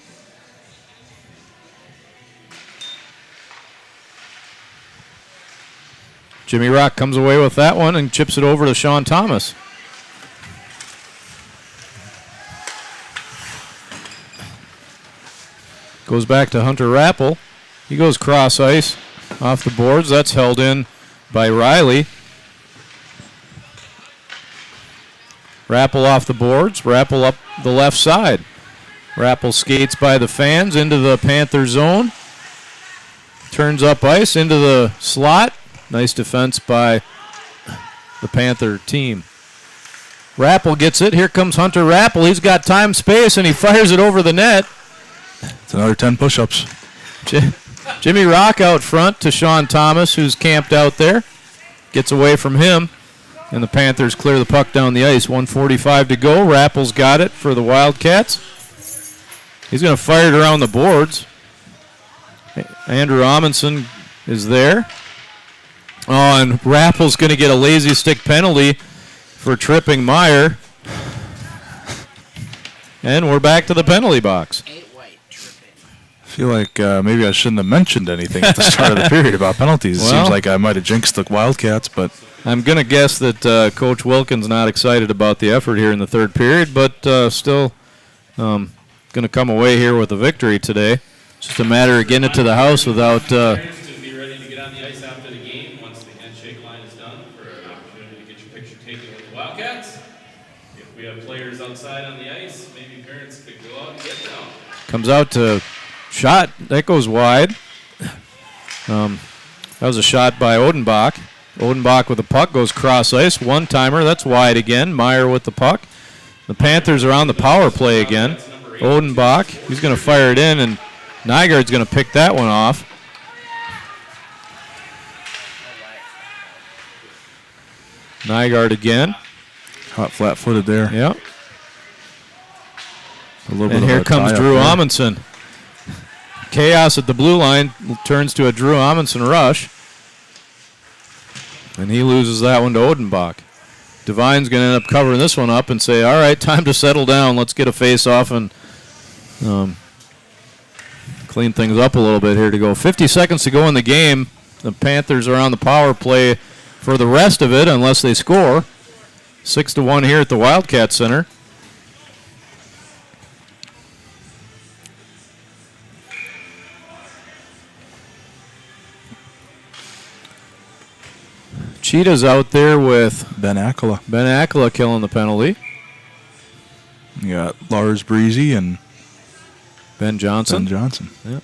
S3: Jimmy Rock comes away with that one and chips it over to Sean Thomas. Goes back to Hunter Rappel. He goes cross ice off the boards. That's held in by Riley. Rappel off the boards. Rappel up the left side. Rappel skates by the fans into the Panther zone. Turns up ice into the slot. Nice defense by the Panther team. Rappel gets it. Here comes Hunter Rappel. He's got time, space, and he fires it over the net.
S4: It's another 10 push-ups.
S3: Jimmy Rock out front to Sean Thomas, who's camped out there. Gets away from him, and the Panthers clear the puck down the ice. 1:45 to go. Rappel's got it for the Wildcats. He's going to fire it around the boards. Andrew Amundsen is there. Oh, and Rappel's going to get a lazy stick penalty for tripping Meyer. And we're back to the penalty box.
S4: I feel like maybe I shouldn't have mentioned anything at the start of the period about penalties. It seems like I might have jinxed the Wildcats, but
S3: I'm going to guess that Coach Wilkins not excited about the effort here in the third period, but still going to come away here with a victory today. It's just a matter of getting it to the house without...
S2: Parents can be ready to get on the ice after the game once the handshake line is done for an opportunity to get your picture taken with the Wildcats. If we have players outside on the ice, maybe parents could go out and get them.
S3: Comes out to... Shot, that goes wide. That was a shot by Odenbach. Odenbach with the puck goes cross ice. One-timer, that's wide again. Meyer with the puck. The Panthers are on the power play again. Odenbach, he's going to fire it in, and Nygaard's going to pick that one off. Nygaard again.
S4: Caught flat-footed there.
S3: Yep.
S4: And
S3: here comes Drew Amundsen. Chaos at the blue line turns to a Drew Amundsen rush. And he loses that one to Odenbach. Devine's going to end up covering this one up and say, all right, time to settle down. Let's get a face-off and clean things up a little bit here to go. 50 seconds to go in the game. The Panthers are on the power play for the rest of it unless they score. 6-1 here at the Wildcat Center. Cheetah's out there with
S4: Ben Akala.
S3: Ben Akala killing the penalty.
S4: You got Lars Breezy and
S3: Ben Johnson. Yeah.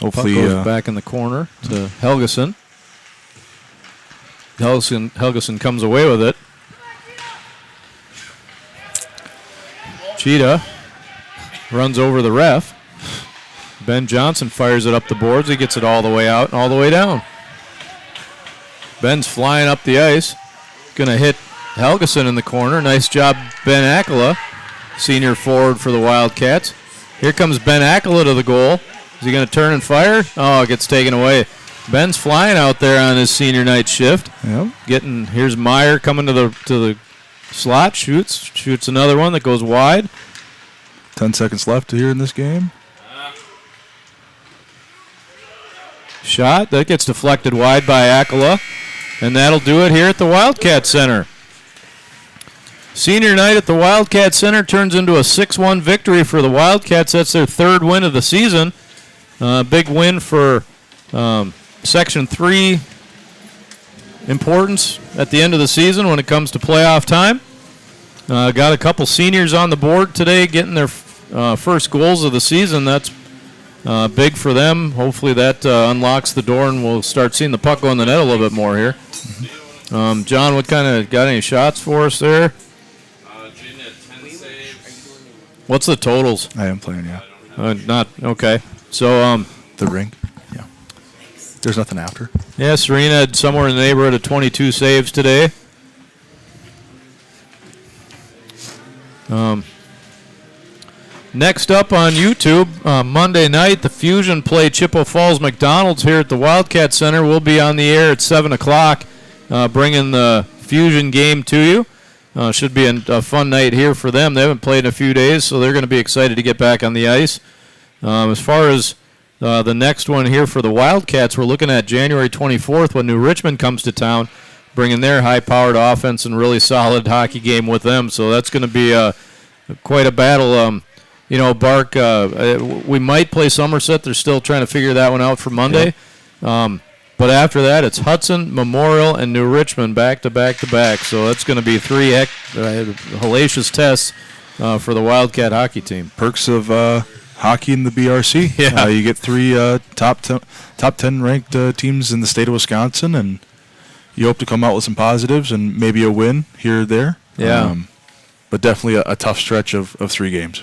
S4: Hopefully,
S3: Puck goes back in the corner to Helgeson. Helgeson comes away with it. Cheetah runs over the ref. Ben Johnson fires it up the boards. He gets it all the way out and all the way down. Ben's flying up the ice. Going to hit Helgeson in the corner. Nice job, Ben Akala, senior forward for the Wildcats. Here comes Ben Akala to the goal. Is he going to turn and fire? Oh, it gets taken away. Ben's flying out there on his senior night shift.
S4: Yep.
S3: Here's Meyer coming to the slot. Shoots another one that goes wide.
S4: 10 seconds left here in this game.
S3: Shot that gets deflected wide by Akala. And that'll do it here at the Wildcat Center. Senior night at the Wildcat Center turns into a 6-1 victory for the Wildcats. That's their third win of the season. Big win for Section 3 importance at the end of the season when it comes to playoff time. Got a couple seniors on the board today getting their first goals of the season. That's big for them. Hopefully that unlocks the door and we'll start seeing the puck go in the net a little bit more here. John, what kind of got any shots for us there?
S2: Jin at 10 saves.
S3: What's the totals?
S4: I am playing, yeah.
S3: Not okay. So
S4: The ring. Yeah. There's nothing after.
S3: yeah, Serena had somewhere in the neighborhood of 22 saves today. Next up on YouTube, Monday night, the Fusion play Chippewa Falls McDonald's here at the Wildcat Center. We'll be on the air at 7 o'clock, bringing the Fusion game to you. Should be a fun night here for them. They haven't played in a few days, so they're going to be excited to get back on the ice. As far as the next one here for the Wildcats, we're looking at January 24th when New Richmond comes to town, bringing their high-powered offense and really solid hockey game with them. So that's going to be quite a battle. Bark, we might play Somerset. They're still trying to figure that one out for Monday. Yeah. But after that, it's Hudson, Memorial, and New Richmond back to back to back. So that's going to be three hellacious tests for the Wildcat hockey team.
S4: Perks of hockey in the BRC.
S3: Yeah.
S4: You get three top 10 ranked teams in the state of Wisconsin, and you hope to come out with some positives and maybe a win here or there.
S3: Yeah.
S4: But definitely a tough stretch of 3 games.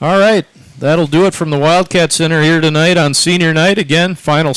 S3: All right. That'll do it from the Wildcat Center here tonight on senior night. Again, final